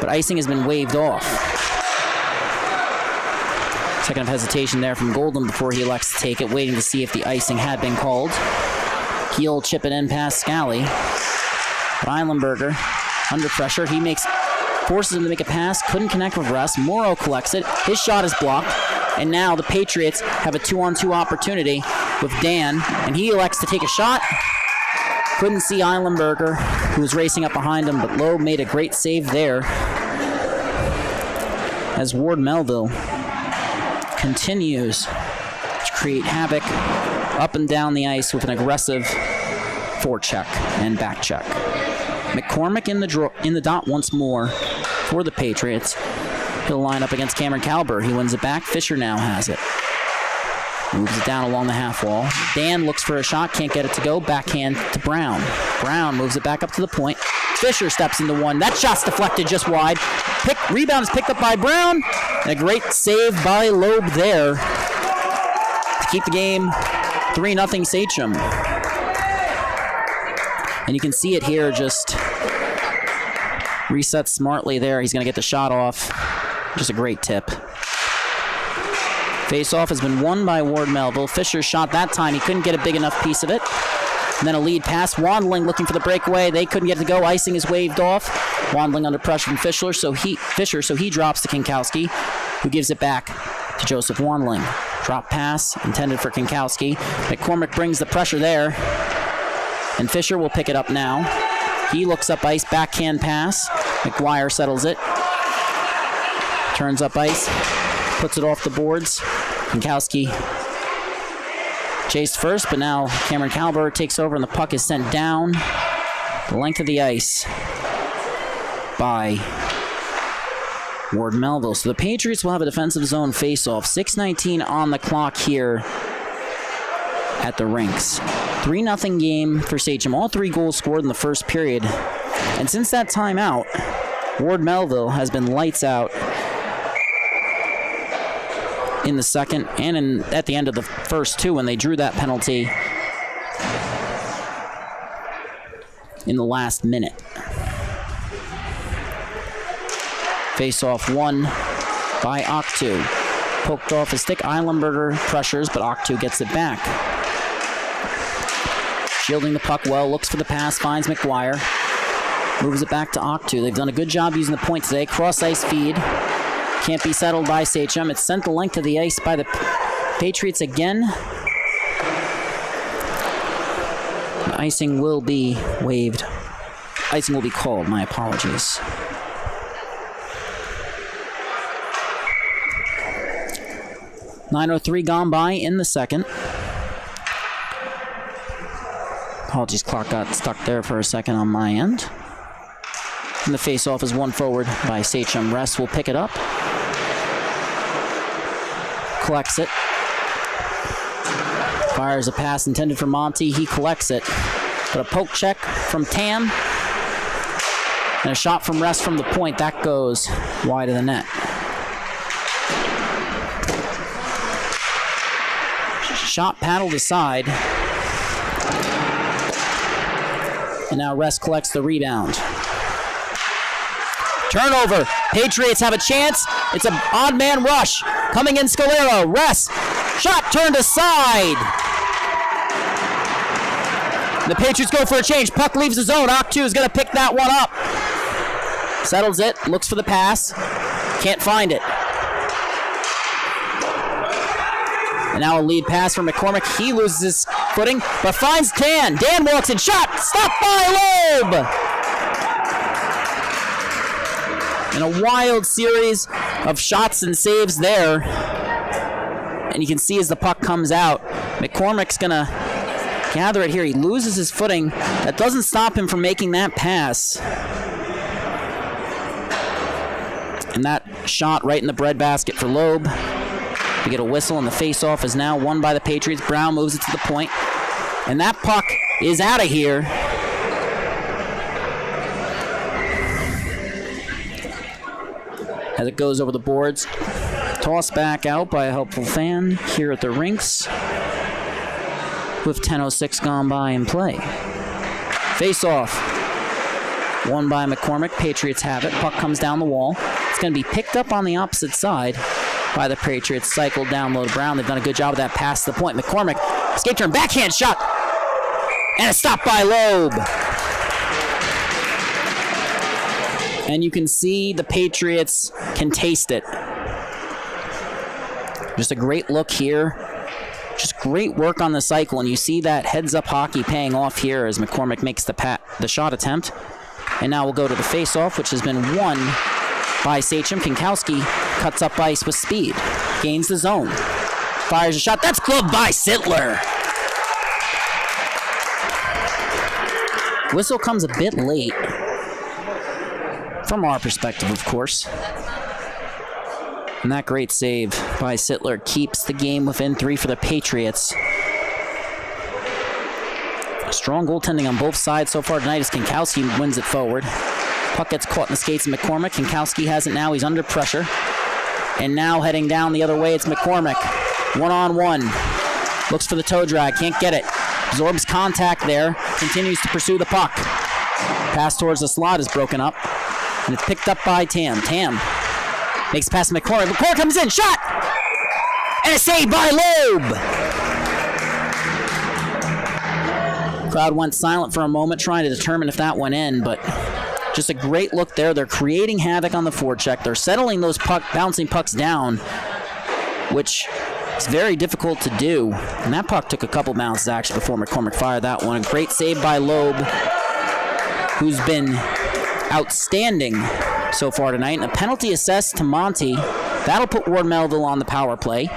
but icing has been waved off. Second of hesitation there from Golden before he elects to take it, waiting to see if the icing had been called. He'll chip it in past Scally. Eilenberger under pressure. He forces him to make a pass. Couldn't connect with Russ. Morrow collects it. His shot is blocked. And now the Patriots have a 2-on-2 opportunity with Dan, and he elects to take a shot. Couldn't see Eilenberger, who was racing up behind him, but Loeb made a great save there as Ward Melville continues to create havoc up and down the ice with an aggressive forecheck and back check. McCormick in the dot once more for the Patriots. He'll line up against Cameron Kalber. He wins it back. Fisher now has it. Moves it down along the half wall. Dan looks for a shot, can't get it to go. Backhand to Brown. Brown moves it back up to the point. Fisher steps into one. That shot's deflected just wide. Rebound is picked up by Brown. And a great save by Loeb there to keep the game 3-0 Sachem. And you can see it here, just resets smartly there. He's going to get the shot off. Just a great tip. Face-off has been won by Ward Melville. Fisher's shot that time. He couldn't get a big enough piece of it. And then a lead pass. Wandling looking for the breakaway. They couldn't get it to go. Icing is waved off. Wandling under pressure from Fisher, so he drops to Kinkowski, who gives it back to Joseph Wandling. Drop pass intended for Kinkowski. McCormick brings the pressure there. And Fisher will pick it up now. He looks up ice. Backhand pass. McGuire settles it. Turns up ice. Puts it off the boards. Kinkowski chased first, but now Cameron Kalber takes over and the puck is sent down the length of the ice by Ward Melville. So the Patriots will have a defensive zone face-off. 6:19 on the clock here at the rinks. 3-0 game for Sachem. All 3 goals scored in the first period. And since that timeout, Ward Melville has been lights out in the second and at the end of the first 2 when they drew that penalty in the last minute. Face-off won by Octu. Poked off his stick. Eilenberger pressures, but Octu gets it back. Shielding the puck well, looks for the pass, finds McGuire. Moves it back to Octu. They've done a good job using the point today. Cross-ice feed. Can't be settled by Sachem. It's sent the length of the ice by the Patriots again. The icing will be waived. Icing will be called. My apologies. .903 gone by in the second. Apologies, clock got stuck there for a second on my end. And the face-off is won forward by Sachem. Rest will pick it up. Collects it. Fires a pass intended for Monty. He collects it. But a poke check from Tam. And a shot from Rest from the point. That goes wide of the net. Shot paddled aside. And now Rest collects the rebound. Turnover. Patriots have a chance. It's an odd man rush. Coming in Scalero. Rest. Shot turned aside. The Patriots go for a change. Puck leaves the zone. Octu is going to pick that one up. Settles it. Looks for the pass. Can't find it. And now a lead pass from McCormick. He loses his footing, but finds Dan. Dan walks in. Shot. Stopped by Loeb. And a wild series of shots and saves there. And you can see as the puck comes out, McCormick's going to gather it here. He loses his footing. That doesn't stop him from making that pass. And that shot right in the breadbasket for Loeb. We get a whistle, and the face-off is now won by the Patriots. Brown moves it to the point. And that puck is out of here. As it goes over the boards. Tossed back out by a helpful fan here at the rinks. With 10:06 gone by in play. Face-off. Won by McCormick. Patriots have it. Puck comes down the wall. It's going to be picked up on the opposite side by the Patriots. Cycled down low to Brown. They've done a good job of that pass to the point. McCormick, escape turn, backhand shot. And a stop by Loeb. And you can see the Patriots can taste it. Just a great look here. Just great work on the cycle, and you see that heads-up hockey paying off here as McCormick makes the shot attempt. And now we'll go to the face-off, which has been won by Sachem. Kinkowski cuts up ice with speed. Gains the zone. Fires a shot. That's gloved by Sittler. Whistle comes a bit late. From our perspective, of course. And that great save by Sittler keeps the game within 3 for the Patriots. Strong goaltending on both sides so far tonight as Kinkowski wins it forward. Puck gets caught in the skates of McCormick. Kinkowski has it now. He's under pressure. And now heading down the other way, it's McCormick. One-on-one. Looks for the toe drag. Can't get it. Absorbs contact there. Continues to pursue the puck. Pass towards the slot is broken up. And it's picked up by Tam. Tam makes pass to McCormick. McCormick comes in. Shot! And a save by Loeb! Crowd went silent for a moment trying to determine if that went in, but just a great look there. They're creating havoc on the forecheck. They're settling those bouncing pucks down, which is very difficult to do. And that puck took a couple bounces actually before McCormick fired that one. A great save by Loeb, who's been outstanding so far tonight. And a penalty assessed to Monty. That'll put Ward Melville on the power play.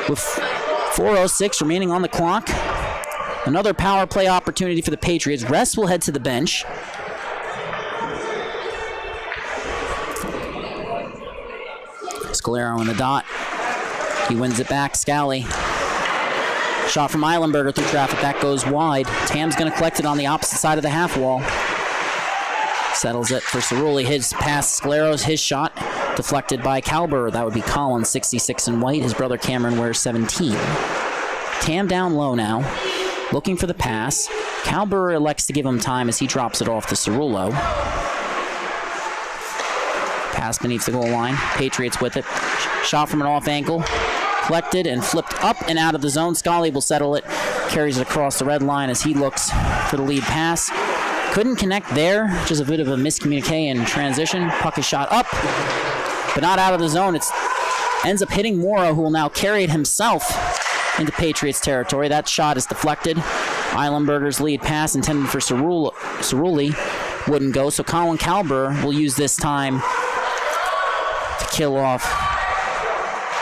With 4:06 remaining on the clock. Another power play opportunity for the Patriots. Rest will head to the bench. Scalero in the dot. He wins it back. Scally. Shot from Eilenberger through traffic. That goes wide. Tam's going to collect it on the opposite side of the half wall. Settles it for Cerulli. His pass, Scalero's his shot. Deflected by Kalber. That would be Collins, 66 in white. His brother Cameron wears 17. Tam down low now. Looking for the pass. Kalber elects to give him time as he drops it off to Cerullo. pass beneath the goal line. Patriots with it. Shot from an off ankle. Collected and flipped up and out of the zone. Scully will settle it. Carries it across the red line as he looks for the lead pass. Couldn't connect there. Just a bit of a miscommunication in transition. Puck is shot up, but not out of the zone. It ends up hitting Morrow, who will now carry it himself into Patriots territory. That shot is deflected. Eilenberger's lead pass intended for Cerulli wouldn't go, so Colin Kalber will use this time to kill off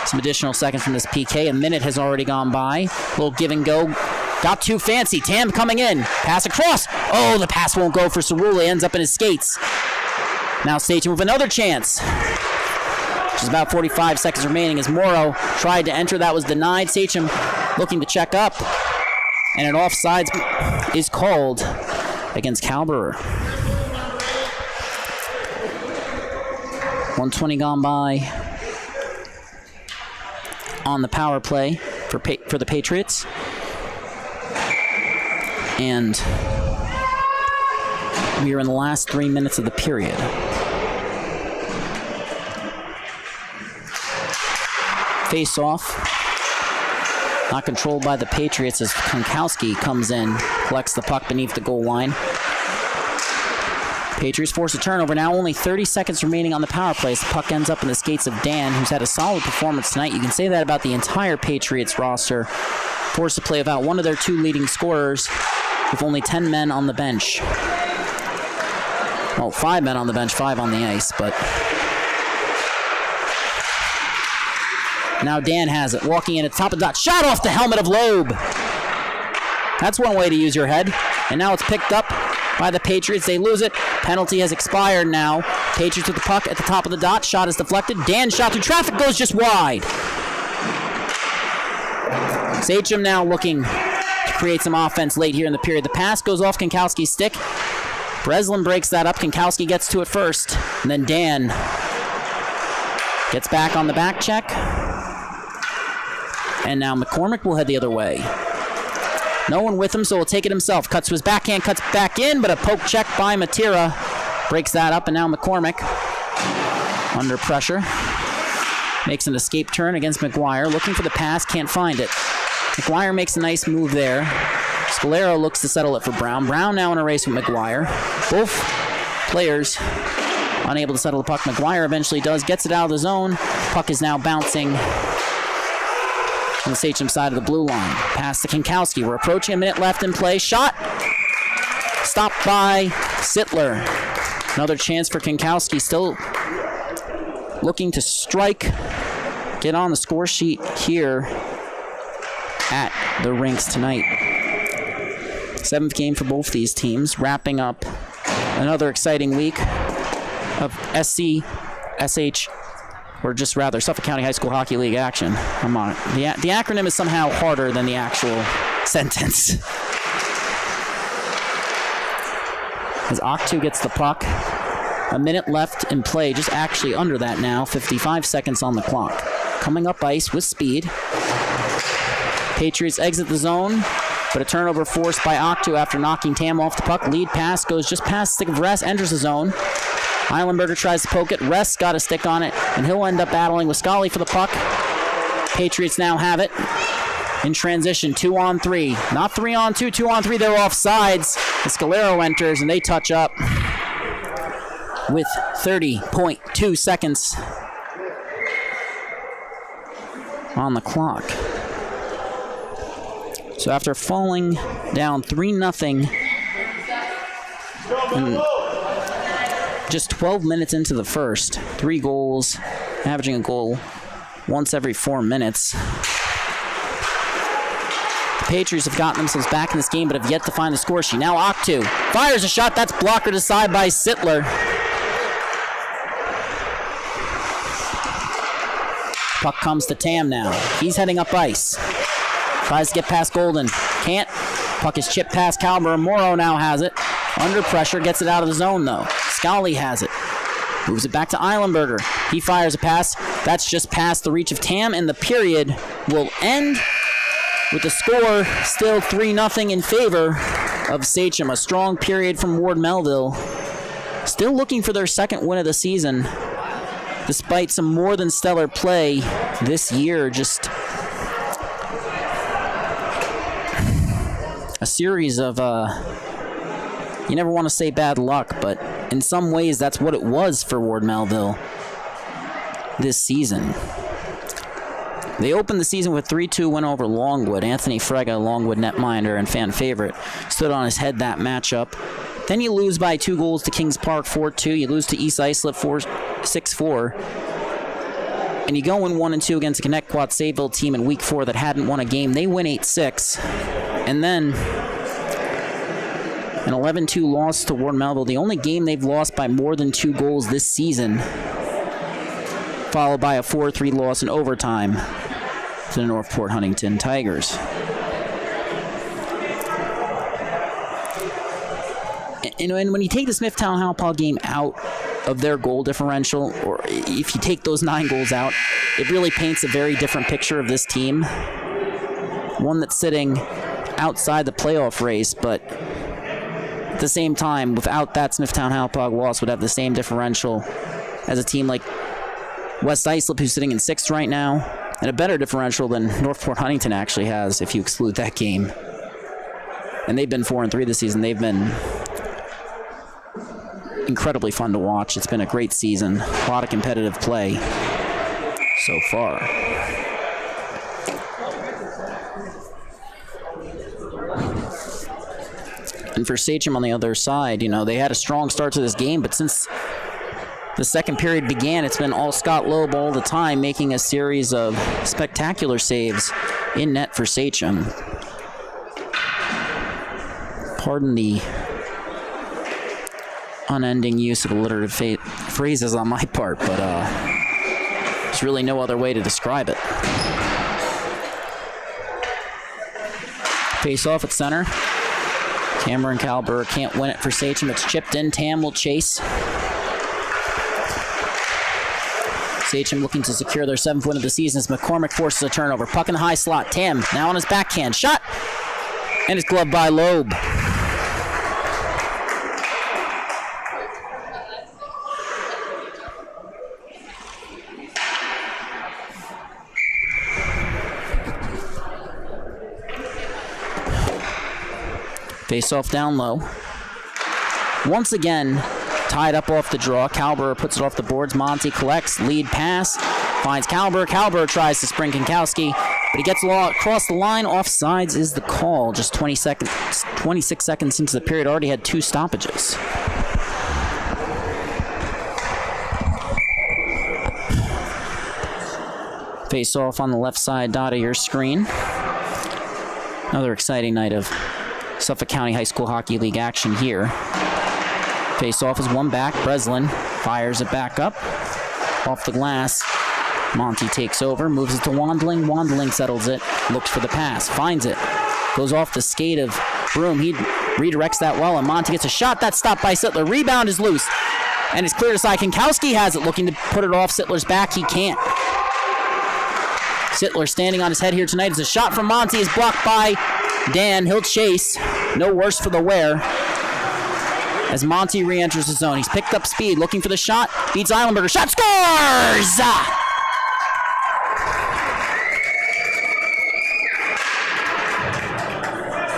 some additional seconds from this PK. A minute has already gone by. A little give and go. Got too fancy. Tam coming in. Pass across. Oh, the pass won't go for Cerulli. Ends up in his skates. Now Sachem with another chance. Just about 45 seconds remaining as Morrow tried to enter. That was denied. Sachem looking to check up. And an offsides is called against Kalber. 1:20 gone by on the power play for the Patriots. And we are in the last 3 minutes of the period. Face off. Not controlled by the Patriots as Konkowski comes in, collects the puck beneath the goal line. Patriots force a turnover. Now only 30 seconds remaining on the power play as the puck ends up in the skates of Dan, who's had a solid performance tonight. You can say that about the entire Patriots roster. Forced to play without one of their two leading scorers with only 10 men on the bench. Well, 5 men on the bench, 5 on the ice, but now Dan has it, walking in at the top of the dot. Shot off the helmet of Loeb. That's one way to use your head. And now it's picked up by the Patriots. They lose it. Penalty has expired now. Patriots with the puck at the top of the dot. Shot is deflected. Dan's shot through traffic goes just wide. Sachem now looking to create some offense late here in the period. The pass goes off Konkowski's stick. Breslin breaks that up. Konkowski gets to it first. And then Dan gets back on the back check. And now McCormick will head the other way. No one with him, so he'll take it himself. Cuts to his backhand, cuts back in, but a poke check by Matera breaks that up, and now McCormick under pressure. Makes an escape turn against McGuire. Looking for the pass, can't find it. McGuire makes a nice move there. Scalero looks to settle it for Brown. Brown now in a race with McGuire. Both players unable to settle the puck. McGuire eventually does, gets it out of the zone. Puck is now bouncing on the Sachem side of the blue line. Pass to Konkowski. We're approaching a minute left in play. Shot. Stopped by Sittler. Another chance for Konkowski. Still looking to strike. Get on the score sheet here at the rinks tonight. 7th game for both these teams. Wrapping up another exciting week of SCSH, or just rather Suffolk County High School Hockey League action. I'm on it. The acronym is somehow harder than the actual sentence. As Octu gets the puck, a minute left in play, just actually under that now, 55 seconds on the clock. Coming up ice with speed. Patriots exit the zone, but a turnover forced by Octu after knocking Tam off the puck. Lead pass goes just past the stick of Rest, enters the zone. Eilenberger tries to poke it. Rest got a stick on it, and he'll end up battling with Scully for the puck. Patriots now have it. In transition, 2-on-3. Not 3-on-2, 2-on-3. They're offsides. The Scalero enters, and they touch up with 30.2 seconds on the clock. So after falling down 3-0, and just 12 minutes into the first, 3 goals, averaging a goal once every 4 minutes. The Patriots have gotten themselves back in this game, but have yet to find the score sheet. Now Octu fires a shot. That's blockered aside by Sittler. Puck comes to Tam now. He's heading up ice. Tries to get past Golden. Can't. Puck is chipped past Kalber. Morrow now has it. Under pressure, gets it out of the zone, though. Scully has it. Moves it back to Eilenberger. He fires a pass. That's just past the reach of Tam, and the period will end with the score still 3-0 in favor of Sachem. A strong period from Ward Melville. Still looking for their second win of the season despite some more than stellar play this year, just a series of, you never want to say bad luck, but in some ways that's what it was for Ward Melville this season. They opened the season with 3-2 win over Longwood. Anthony Frega, Longwood netminder and fan favorite, stood on his head that matchup. Then you lose by 2 goals to Kings Park 4-2. You lose to East Islip 6-4. And you go in 1-2 against a Connecticut Sayville team in week 4 that hadn't won a game. They win 8-6. And then an 11-2 loss to Ward Melville, the only game they've lost by more than 2 goals this season, followed by a 4-3 loss in overtime to the Northport Huntington Tigers. And when you take the Smithtown-Hauppauge game out of their goal differential, or if you take those 9 goals out, it really paints a very different picture of this team. One that's sitting outside the playoff race, but at the same time, without that Smithtown-Hauppauge loss, would have the same differential as a team like West Islip, who's sitting in 6th right now, and a better differential than Northport Huntington actually has, if you exclude that game. And they've been 4-3 this season. They've been incredibly fun to watch. It's been a great season. A lot of competitive play so far. And for Sachem on the other side, you know, they had a strong start to this game, but since the second period began, it's been all Scott Loeb all the time, making a series of spectacular saves in net for Sachem. Pardon the unending use of alliterative phrases on my part, but there's really no other way to describe it. Face off at center. Cameron Calber can't win it for Sachem. It's chipped in. Tam will chase. Sachem looking to secure their 7th win of the season as McCormick forces a turnover. Puck in the high slot. Tam now on his backhand. Shot! And it's gloved by Loeb. Face off down low. Once again, tied up off the draw. Calber puts it off the boards. Monty collects. Lead pass. Finds Calber. Calber tries to sprint Kankowski, but he gets across the line. Offsides is the call. Just 26 seconds into the period. Already had 2 stoppages. Face off on the left side dot of your screen. Another exciting night of Suffolk County High School Hockey League action here. Face-off is one back. Breslin fires it back up. Off the glass. Monty takes over, moves it to Wandling. Wandling settles it, looks for the pass, finds it. Goes off the skate of Broom. He redirects that well, and Monty gets a shot. That's stopped by Sittler. Rebound is loose, and it's clear to side. Kankowski has it, looking to put it off Sittler's back. He can't. Sittler standing on his head here tonight as a shot from Monty is blocked by Dan. He'll chase. No worse for the wear. As Monty re-enters the zone. He's picked up speed, looking for the shot. Beats Eilenberger. Shot, scores!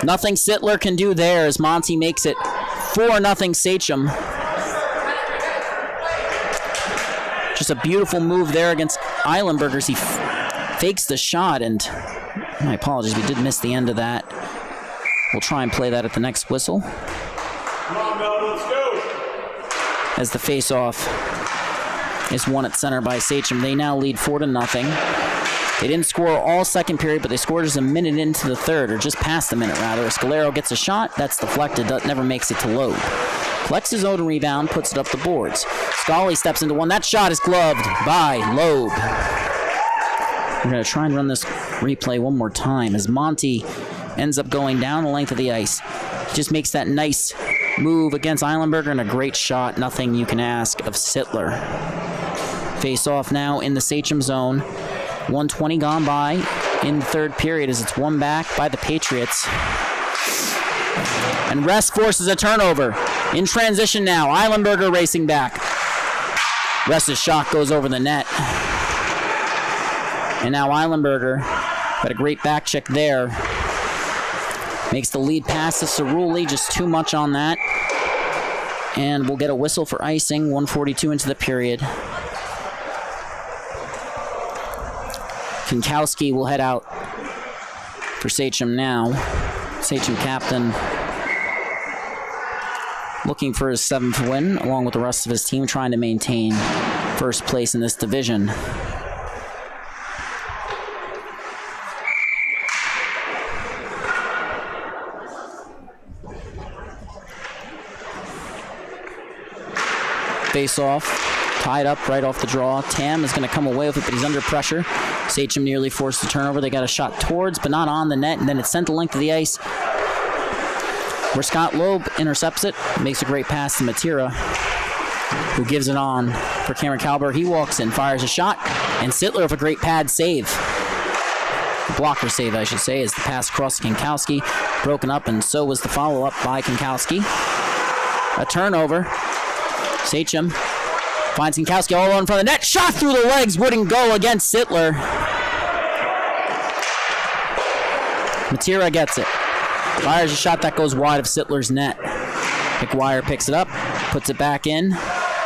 Nothing Sittler can do there as Monty makes it 4-0 Sachem. Just a beautiful move there against Eilenberger. He fakes the shot, and my apologies, we did miss the end of that. We'll try and play that at the next whistle.
Come on, Melville, let's go.
As the face-off is won at center by Sachem. They now lead 4-0. They didn't score all second period, but they scored just a minute into the third, or just past the minute, rather. Escalero gets a shot. That's deflected. That never makes it to Loeb. Collects his own rebound, puts it up the boards. Scully steps into one. That shot is gloved by Loeb. We're going to try and run this replay one more time as Monty ends up going down the length of the ice. He just makes that nice move against Eilenberger and a great shot. Nothing you can ask of Sittler. Face off now in the Sachem zone. 1:20 gone by in the third period as it's won back by the Patriots. And Rest forces a turnover. In transition now, Eilenberger racing back. Rest of the shot goes over the net. And now Eilenberger got a great back check there. Makes the lead pass to Cerulli, just too much on that. And we'll get a whistle for icing, 1:42 into the period. Kinkowski will head out for Sachem now. Sachem captain looking for his 7th win, along with the rest of his team, trying to maintain first place in this division. Face off, tied up right off the draw. Tam is going to come away with it, but he's under pressure. Sachem nearly forced the turnover. They got a shot towards, but not on the net, and then it's sent the length of the ice, where Scott Loeb intercepts it, makes a great pass to Matera, who gives it on for Cameron Calber. He walks in, fires a shot, and Sittler with a great pad save. Blocker save, I should say, as the pass across to Kinkowski. Broken up, and so was the follow-up by Kinkowski. A turnover. Sachem finds Kinkowski all alone in front of the net. Shot through the legs, wouldn't go against Sittler. Matera gets it. Fires a shot that goes wide of Sittler's net. McGuire picks it up, puts it back in,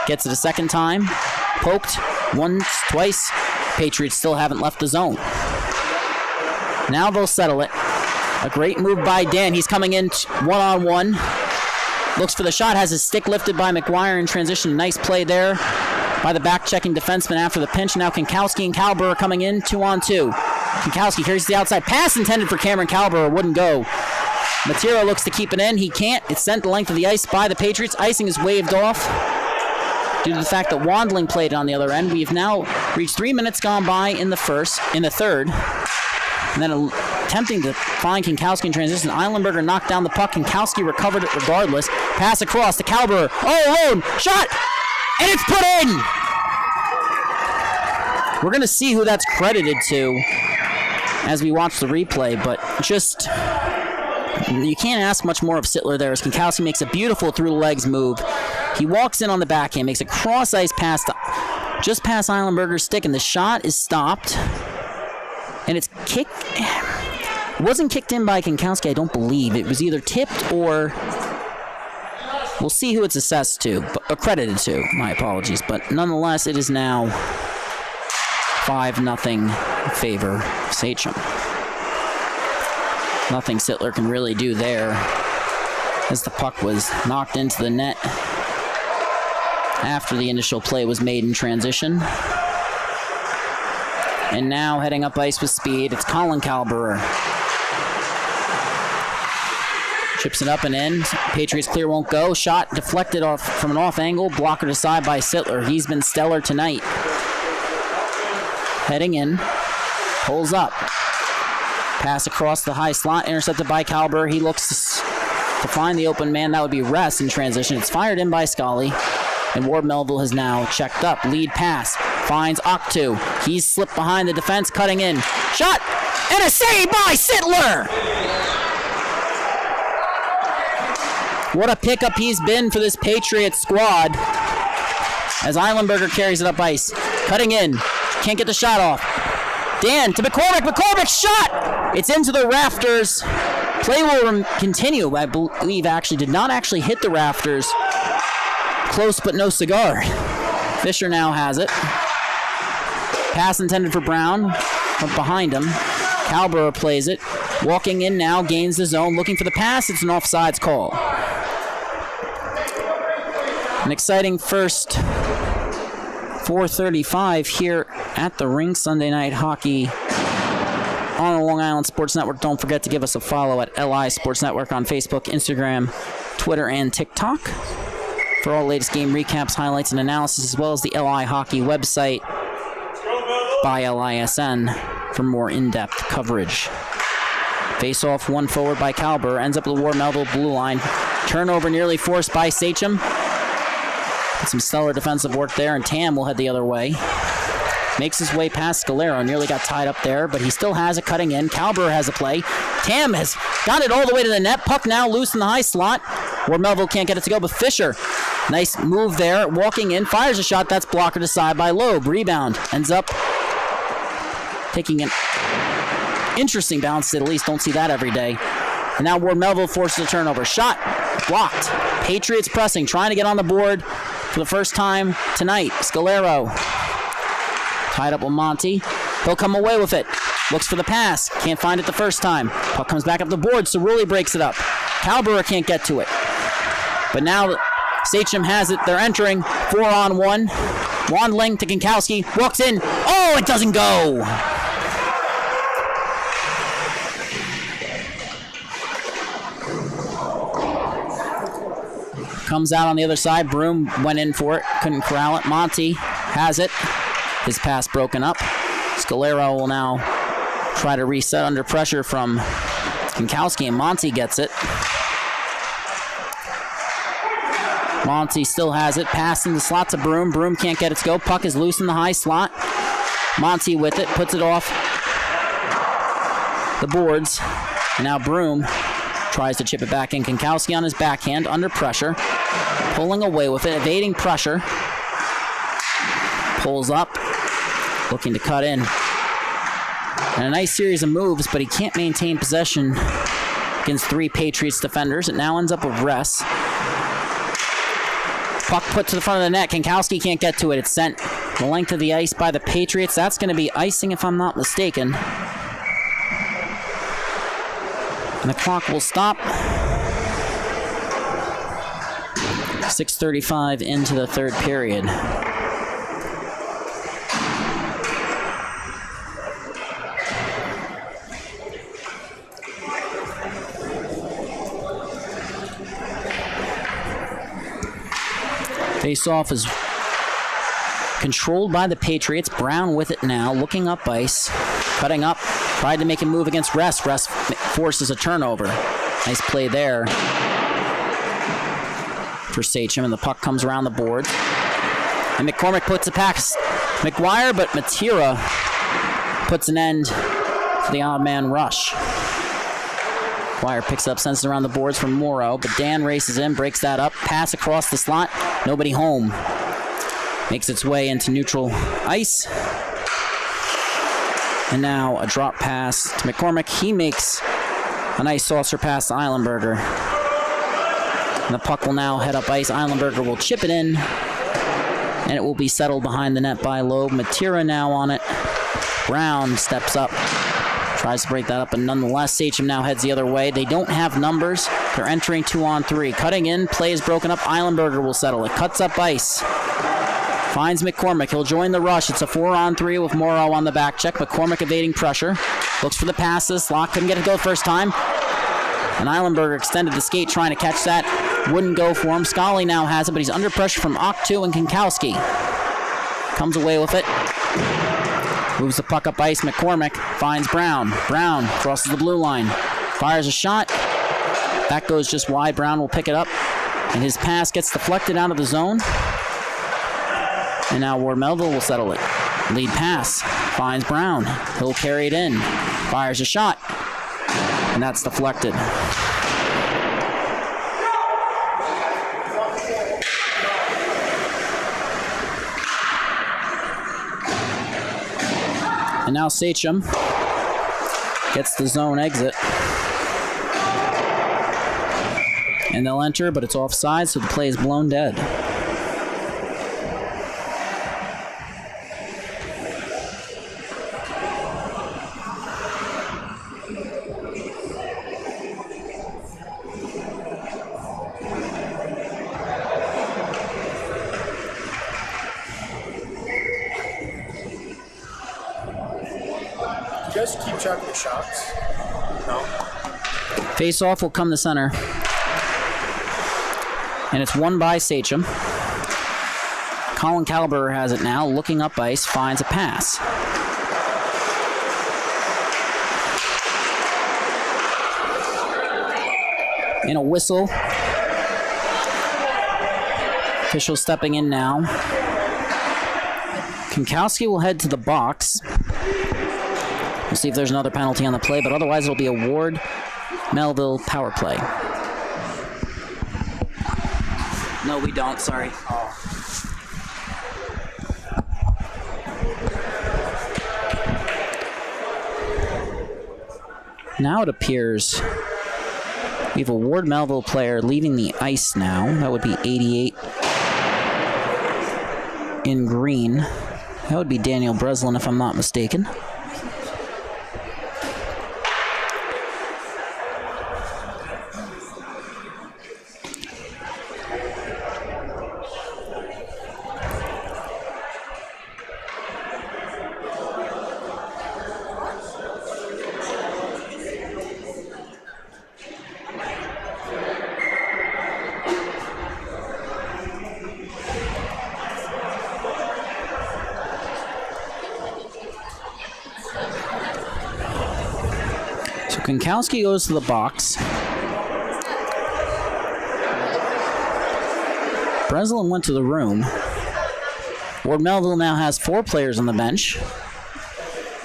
gets it a second time. Poked once, twice. Patriots still haven't left the zone. Now they'll settle it. A great move by Dan. He's coming in one-on-one. Looks for the shot, has his stick lifted by McGuire in transition. Nice play there by the back-checking defenseman after the pinch. Now Kinkowski and Calber are coming in 2-on-2. Kinkowski carries the outside pass intended for Cameron Calber, wouldn't go. Matera looks to keep it in. He can't. It's sent the length of the ice by the Patriots. Icing is waved off due to the fact that Wandling played on the other end. We've now reached 3 minutes gone by in the third. And then attempting to find Kinkowski in transition. Eilenberger knocked down the puck. Kinkowski recovered it regardless. Pass across to Calber. All alone. Shot! And it's put in! We're going to see who that's credited to as we watch the replay, but just... you can't ask much more of Sittler there as Kinkowski makes a beautiful through-the-legs move. He walks in on the backhand, makes a cross-ice pass to just past Eilenberger's stick, and the shot is stopped. And it's kicked... It wasn't kicked in by Kinkowski, I don't believe. It was either tipped or... We'll see who it's assessed to, accredited to. My apologies. But nonetheless, it is now 5-0 in favor of Sachem. Nothing Sittler can really do there as the puck was knocked into the net after the initial play was made in transition. And now heading up ice with speed, it's Colin Calber. Chips it up and in. Patriots clear won't go. Shot deflected off from an off angle. Blocker to side by Sittler. He's been stellar tonight. Heading in. Pulls up. Pass across the high slot. Intercepted by Calber. He looks to find the open man. That would be Ress in transition. It's fired in by Scully. And Ward Melville has now checked up. Lead pass. Finds Octu. He's slipped behind the defense. Cutting in. Shot! And a save by Sittler! What a pickup he's been for this Patriots squad. As Eilenberger carries it up ice. Cutting in. Can't get the shot off. Dan to McCormick. McCormick's shot! It's into the rafters. Play will continue. I believe actually did not actually hit the rafters. Close but no cigar. Fisher now has it. Pass intended for Brown. But behind him. Calber plays it. Walking in now. Gains the zone. Looking for the pass. It's an offsides call. An exciting first 4:35 here at the rink. Sunday Night Hockey on the Long Island Sports Network. Don't forget to give us a follow at LI Sports Network on Facebook, Instagram, Twitter, and TikTok for all latest game recaps, highlights, and analysis, as well as the LI Hockey website by LISN for more in-depth coverage. Face-off, one forward by Calber. Ends up at the Ward Melville blue line. Turnover nearly forced by Sachem. Some stellar defensive work there, and Tam will head the other way. Makes his way past Scalero. Nearly got tied up there, but he still has it cutting in. Calber has a play. Tam has got it all the way to the net. Puck now loose in the high slot, where Melville can't get it to go, but Fisher Nice move there, walking in, fires a shot, that's blocked aside by Loeb. Rebound, ends up taking an interesting bounce, at least don't see that every day. And now Ward Melville forces a turnover. Shot, blocked. Patriots pressing, trying to get on the board for the first time tonight. Scalero tied up with Monty. He'll come away with it. Looks for the pass, can't find it the first time. Puck comes back up the board, Cerulli breaks it up. Calbera can't get to it. But now Sachem has it. They're entering 4-on-1. Wandling to Kinkowski. Walks in. Oh, it doesn't go. Comes out on the other side. Broom went in for it. Couldn't corral it. Monty has it. His pass broken up. Scalero will now try to reset under pressure from Kinkowski, and Monty gets it. Monty still has it. Pass in the slot to Broom. Broom can't get it to go. Puck is loose in the high slot. Monty with it. Puts it off the boards. And now Broom tries to chip it back in. Kinkowski on his backhand. Under pressure. Pulling away with it. Evading pressure. Pulls up. Looking to cut in. And a nice series of moves, but he can't maintain possession against 3 Patriots defenders. It now ends up with rest. Puck put to the front of the net. Kinkowski can't get to it. It's sent the length of the ice by the Patriots. That's going to be icing if I'm not mistaken. And the clock will stop. 6:35 into the third period. Face-off is controlled by the Patriots. Brown with it now, looking up ice, cutting up, tried to make a move against Rest. Rest forces a turnover. Nice play there for Sachem, and the puck comes around the board. And McCormick puts it past McGuire, but Matera puts an end to the odd man rush. McGuire picks up, sends it around the boards from Morrow, but Dan races in, breaks that up, pass across the slot, nobody home. Makes its way into neutral ice. And now a drop pass to McCormick. He makes a nice saucer pass to Eilenberger. And the puck will now head up ice. Eilenberger will chip it in, and it will be settled behind the net by Loeb. Matera now on it. Brown steps up. Tries to break that up, but nonetheless, Sachem now heads the other way. They don't have numbers. They're entering 2-on-3. Cutting in, play is broken up. Eilenberger will settle it. Cuts up ice. Finds McCormick. He'll join the rush. It's a 4-on-3 with Morrow on the back check. McCormick evading pressure. Looks for the passes. Locke couldn't get it to go the first time. And Eilenberger extended the skate trying to catch that. Wouldn't go for him. Scully now has it, but he's under pressure from Octu and Kinkowski. Comes away with it. Moves the puck up ice. McCormick finds Brown. Brown crosses the blue line. Fires a shot. That goes just wide. Brown will pick it up. And his pass gets deflected out of the zone. And now Ward Melville will settle it. Lead pass. Finds Brown. He'll carry it in. Fires a shot. And that's deflected. And now Sachem gets the zone exit. And they'll enter, but it's offside, so the play is blown dead.
You guys keep track of the shots? No?
Face-off will come to center. And it's won by Sachem. Colin Calber has it now, looking up ice, finds a pass. And a whistle. Official stepping in now. Kinkowski will head to the box. We'll see if there's another penalty on the play, but otherwise it'll be a Ward Melville power play. No, we don't. Sorry. Now it appears we have a Ward Melville player leaving the ice now. That would be 88 in green. That would be Daniel Breslin, if I'm not mistaken. Kankowski goes to the box. Breslin went to the room. Ward Melville now has 4 players on the bench.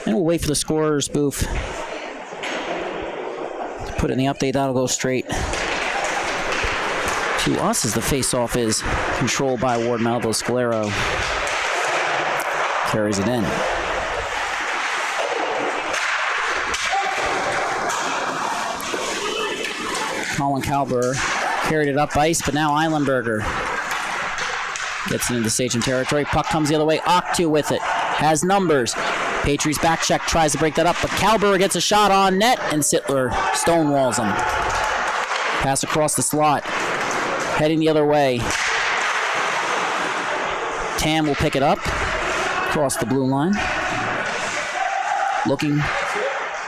And we'll wait for the scorer's booth to put in the update. That'll go straight to us as the face-off is controlled by Ward Melville. Scalero carries it in. Colin Kalber carried it up ice, but now Eilenberger gets it into Sachem territory. Puck comes the other way. Octu with it. Has numbers. Patriots back check, tries to break that up, but Kalber gets a shot on net, and Sittler stonewalls him. Pass across the slot. Heading the other way. Tam will pick it up. Across the blue line. Looking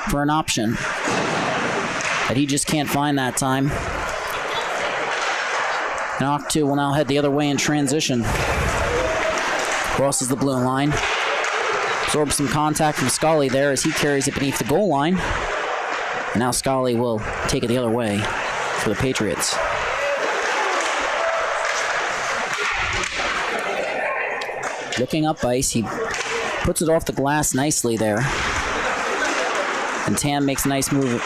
for an option that he just can't find that time. And Octu will now head the other way in transition. Crosses the blue line. Absorbs some contact from Scully there as he carries it beneath the goal line. And now Scully will take it the other way for the Patriots. Looking up ice, he puts it off the glass nicely there. And Tam makes a nice move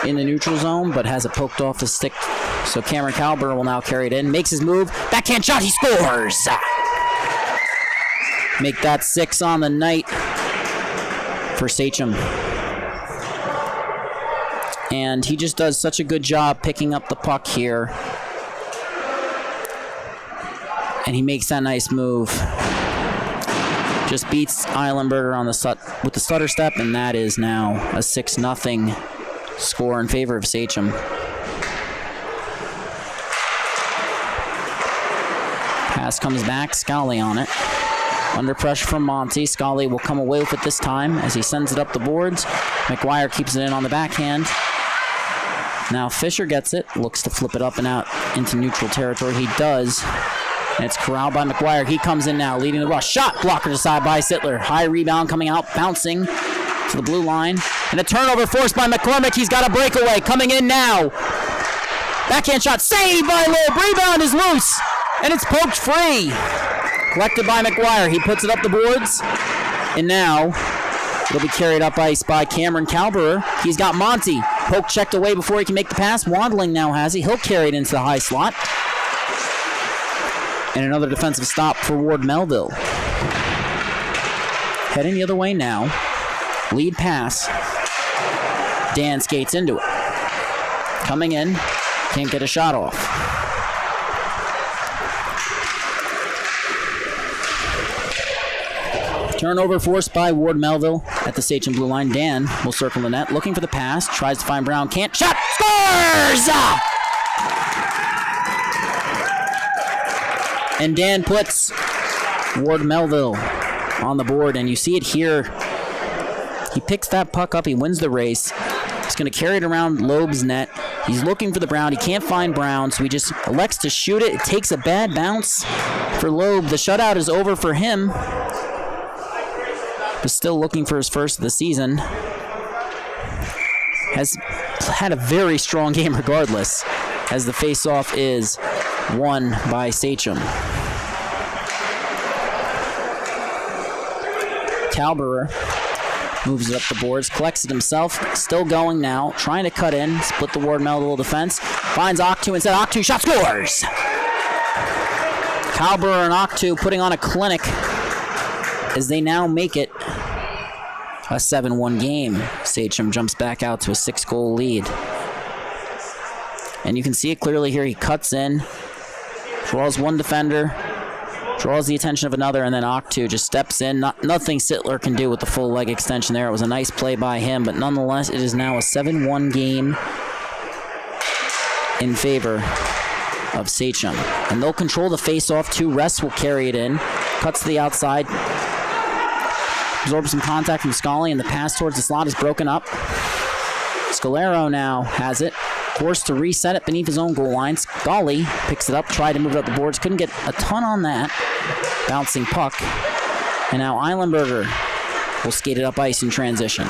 in the neutral zone, but has it poked off the stick. So Cameron Kalber will now carry it in. Makes his move. Backhand shot. He scores. Make that 6 on the night for Sachem. And he just does such a good job picking up the puck here. And he makes that nice move. Just beats Eilenberger on with the stutter step, and that is now a 6-0 score in favor of Sachem. Pass comes back, Scully on it. Under pressure from Monty. Scully will come away with it this time as he sends it up the boards. McGuire keeps it in on the backhand. Now Fisher gets it, looks to flip it up and out into neutral territory. He does. And it's corralled by McGuire. He comes in now, leading the rush. Shot blocker to side by Sittler. High rebound coming out, bouncing to the blue line. And a turnover forced by McCormick. He's got a breakaway. Coming in now. Backhand shot. Saved by Loeb. Rebound is loose. And it's poked free. Collected by McGuire. He puts it up the boards. And now it'll be carried up ice by Cameron Kalber. He's got Monty. Poke checked away before he can make the pass. Wandling now has he. He'll carry it into the high slot. And another defensive stop for Ward Melville. Heading the other way now. Lead pass. Dan skates into it. Coming in. Can't get a shot off. Turnover forced by Ward Melville at the Sachem blue line. Dan will circle the net. Looking for the pass. Tries to find Brown. Can't. Shot. Scores! And Dan puts Ward Melville on the board, and you see it here. He picks that puck up. He wins the race. He's going to carry it around Loeb's net. He's looking for the Brown. He can't find Brown, so he just elects to shoot it. It takes a bad bounce for Loeb. The shutout is over for him, but still looking for his first of the season. Has had a very strong game regardless, as the face-off is won by Sachem. Kalber moves it up the boards, collects it himself, still going now, trying to cut in, split the Ward Melville defense, finds Octu instead. Octu shot, scores! Calber and Octu putting on a clinic as they now make it a 7-1 game. Sachem jumps back out to a 6-goal lead. And you can see it clearly here. He cuts in, draws one defender, draws the attention of another, and then Octu just steps in. Nothing Sittler can do with the full leg extension there. It was a nice play by him, but nonetheless, it is now a 7-1 game in favor of Sachem. And they'll control the face-off too. Rest will carry it in. Cuts to the outside. Absorbs some contact from Scully, and the pass towards the slot is broken up. Scalero now has it. Forced to reset it beneath his own goal line. Scully picks it up, tried to move it up the boards. Couldn't get a ton on that. Bouncing puck. And now Eilenberger will skate it up ice in transition.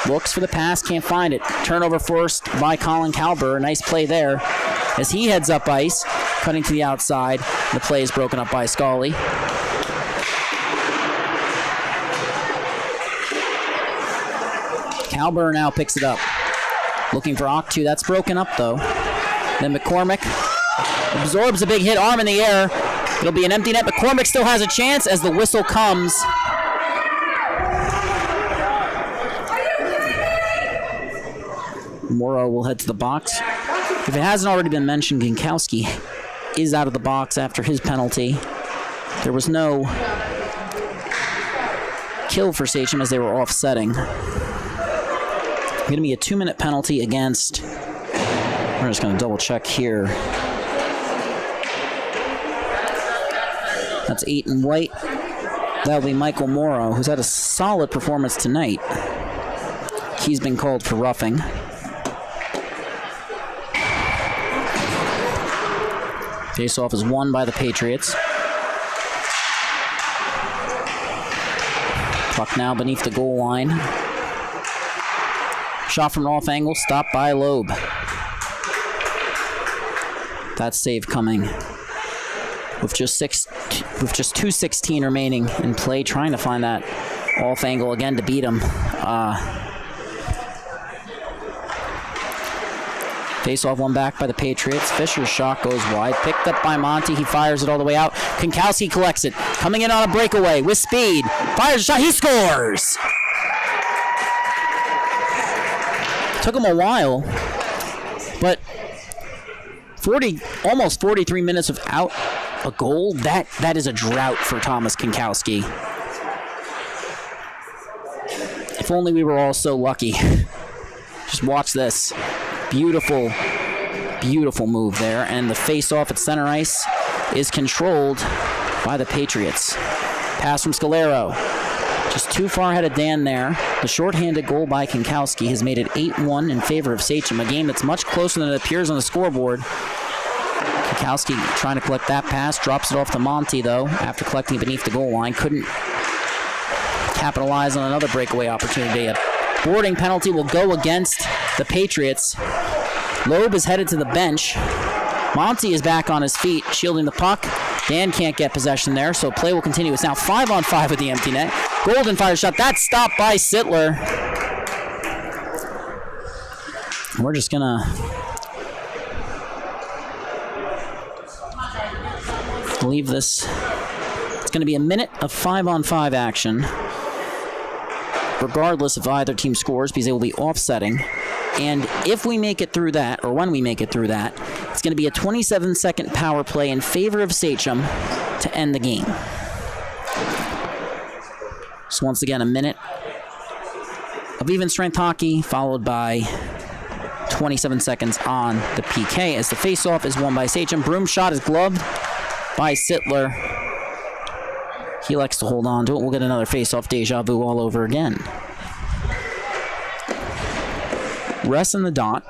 Looks for the pass, can't find it. Turnover forced by Colin Calber. Nice play there as he heads up ice, cutting to the outside. The play is broken up by Scully. Calber now picks it up. Looking for Octu. That's broken up, though. Then McCormick absorbs a big hit, arm in the air. It'll be an empty net. McCormick still has a chance as the whistle comes. Morrow will head to the box. If it hasn't already been mentioned, Ginkowski is out of the box after his penalty. There was no kill for Sachem as they were offsetting. Going to be a 2-minute penalty against... We're just going to double check here. That's Aiton White. That'll be Michael Morrow, who's had a solid performance tonight. He's been called for roughing. Face-off is won by the Patriots. Puck now beneath the goal line. Shot from an off angle, stopped by Loeb. That save coming with just 2:16 remaining in play, trying to find that off angle again to beat him. Face-off one back by the Patriots. Fisher's shot goes wide. Picked up by Monty. He fires it all the way out. Kinkowski collects it. Coming in on a breakaway with speed. Fires a shot. He scores! Took him a while, but almost 43 minutes without a goal. That is a drought for Thomas Kinkowski. If only we were all so lucky. Just watch this. Beautiful, beautiful move there. And the face-off at center ice is controlled by the Patriots. Pass from Scalero. Just too far ahead of Dan there. The shorthanded goal by Kinkowski has made it 8-1 in favor of Sachem, a game that's much closer than it appears on the scoreboard. Kinkowski trying to collect that pass. Drops it off to Monty, though, after collecting it beneath the goal line. Couldn't capitalize on another breakaway opportunity. A boarding penalty will go against the Patriots. Loeb is headed to the bench. Monty is back on his feet, shielding the puck. Dan can't get possession there, so play will continue. It's now 5-on-5 with the empty net. Golden fires shot. That's stopped by Sittler. We're just going to leave this. It's going to be a minute of 5-on-5 action, regardless if either team scores, because they will be offsetting. And if we make it through that, or when we make it through that, it's going to be a 27-second power play in favor of Sachem to end the game. So once again, a minute of even-strength hockey, followed by 27 seconds on the PK, as the face-off is won by Sachem. Broom shot is gloved by Sittler. He likes to hold on to it. We'll get another face-off deja vu all over again. Rest in the dot.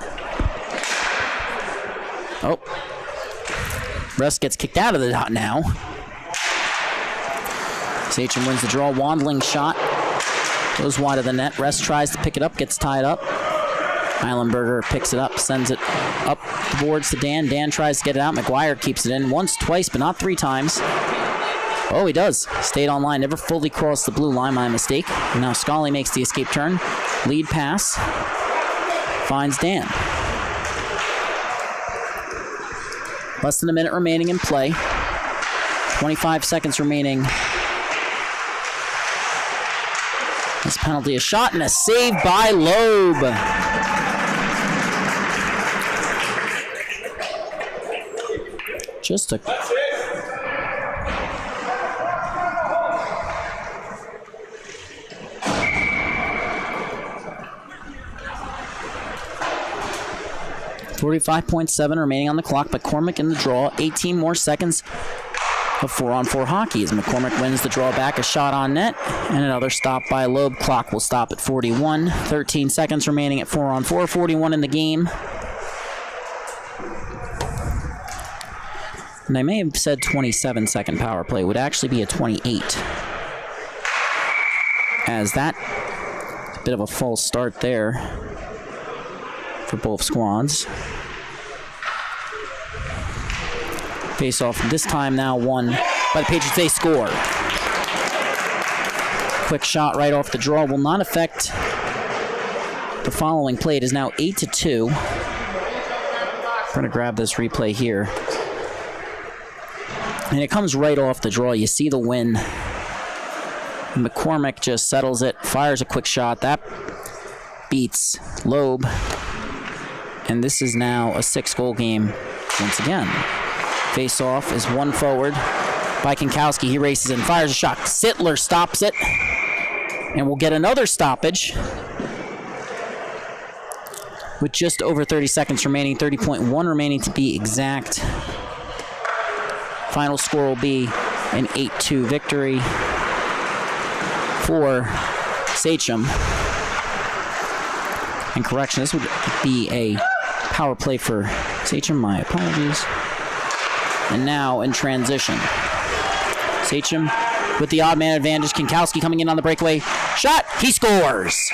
Oh. Rest gets kicked out of the dot now. Sachem wins the draw. Wandling shot. Goes wide of the net. Rest tries to pick it up. Gets tied up. Eilenberger picks it up. Sends it up the boards to Dan. Dan tries to get it out. McGuire keeps it in once, twice, but not 3 times. Oh, he does. Stayed on line. Never fully crossed the blue line. My mistake. Now Scully makes the escape turn. Lead pass. Finds Dan. Less than a minute remaining in play. 25 seconds remaining. This penalty, a shot and a save by Loeb. Just a... .7 remaining on the clock. McCormick in the draw. 18 more seconds of 4-on-4 hockey as McCormick wins the draw back. A shot on net and another stop by Loeb. Clock will stop at 41. 13 seconds remaining at 4-on-4. 41 in the game. And I may have said 27-second power play. It would actually be a 28. As that bit of a false start there for both squads. Face-off this time now won by the Patriots. They score. Quick shot right off the draw will not affect the following play. It is now 8-2. We're going to grab this replay here. And it comes right off the draw. You see the win. McCormick just settles it, fires a quick shot. That beats Loeb. And this is now a 6-goal game once again. Face-off is one forward by Kinkowski. He races in, fires a shot. Sittler stops it. And we'll get another stoppage with just over 30 seconds remaining. 30.1 remaining to be exact. Final score will be an 8-2 victory for Sachem. And correction, this would be a power play for Sachem. My apologies. And now in transition. Sachem with the odd man advantage. Kinkowski coming in on the breakaway. Shot. He scores.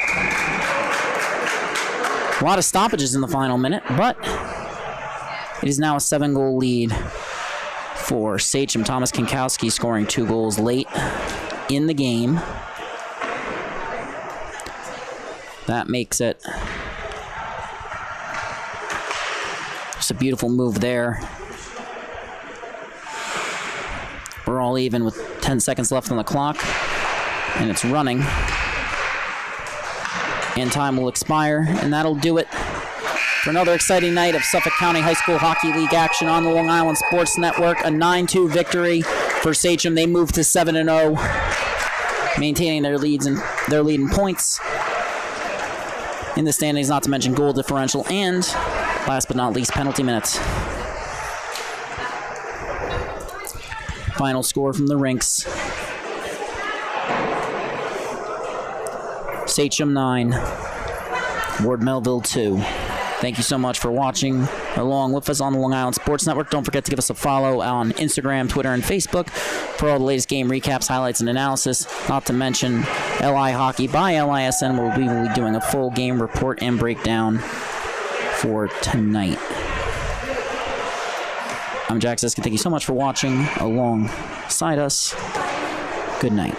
A lot of stoppages in the final minute, but it is now a 7-goal lead for Sachem. Thomas Kinkowski scoring 2 goals late in the game. That makes it just a beautiful move there. We're all even with 10 seconds left on the clock, and it's running. And time will expire, and that'll do it for another exciting night of Suffolk County High School Hockey League action on the Long Island Sports Network. A 9-2 victory for Sachem. They move to 7-0, maintaining their lead in points in the standings, not to mention goal differential, and last but not least, penalty minutes. Final score from the rinks. Sachem 9, Ward Melville 2. Thank you so much for watching along with us on the Long Island Sports Network. Don't forget to give us a follow on Instagram, Twitter, and Facebook for all the latest game recaps, highlights, and analysis. Not to mention LI Hockey by LISN, where we will be doing a full game report and breakdown for tonight. I'm Jack Ziska. Thank you so much for watching alongside us. Good night.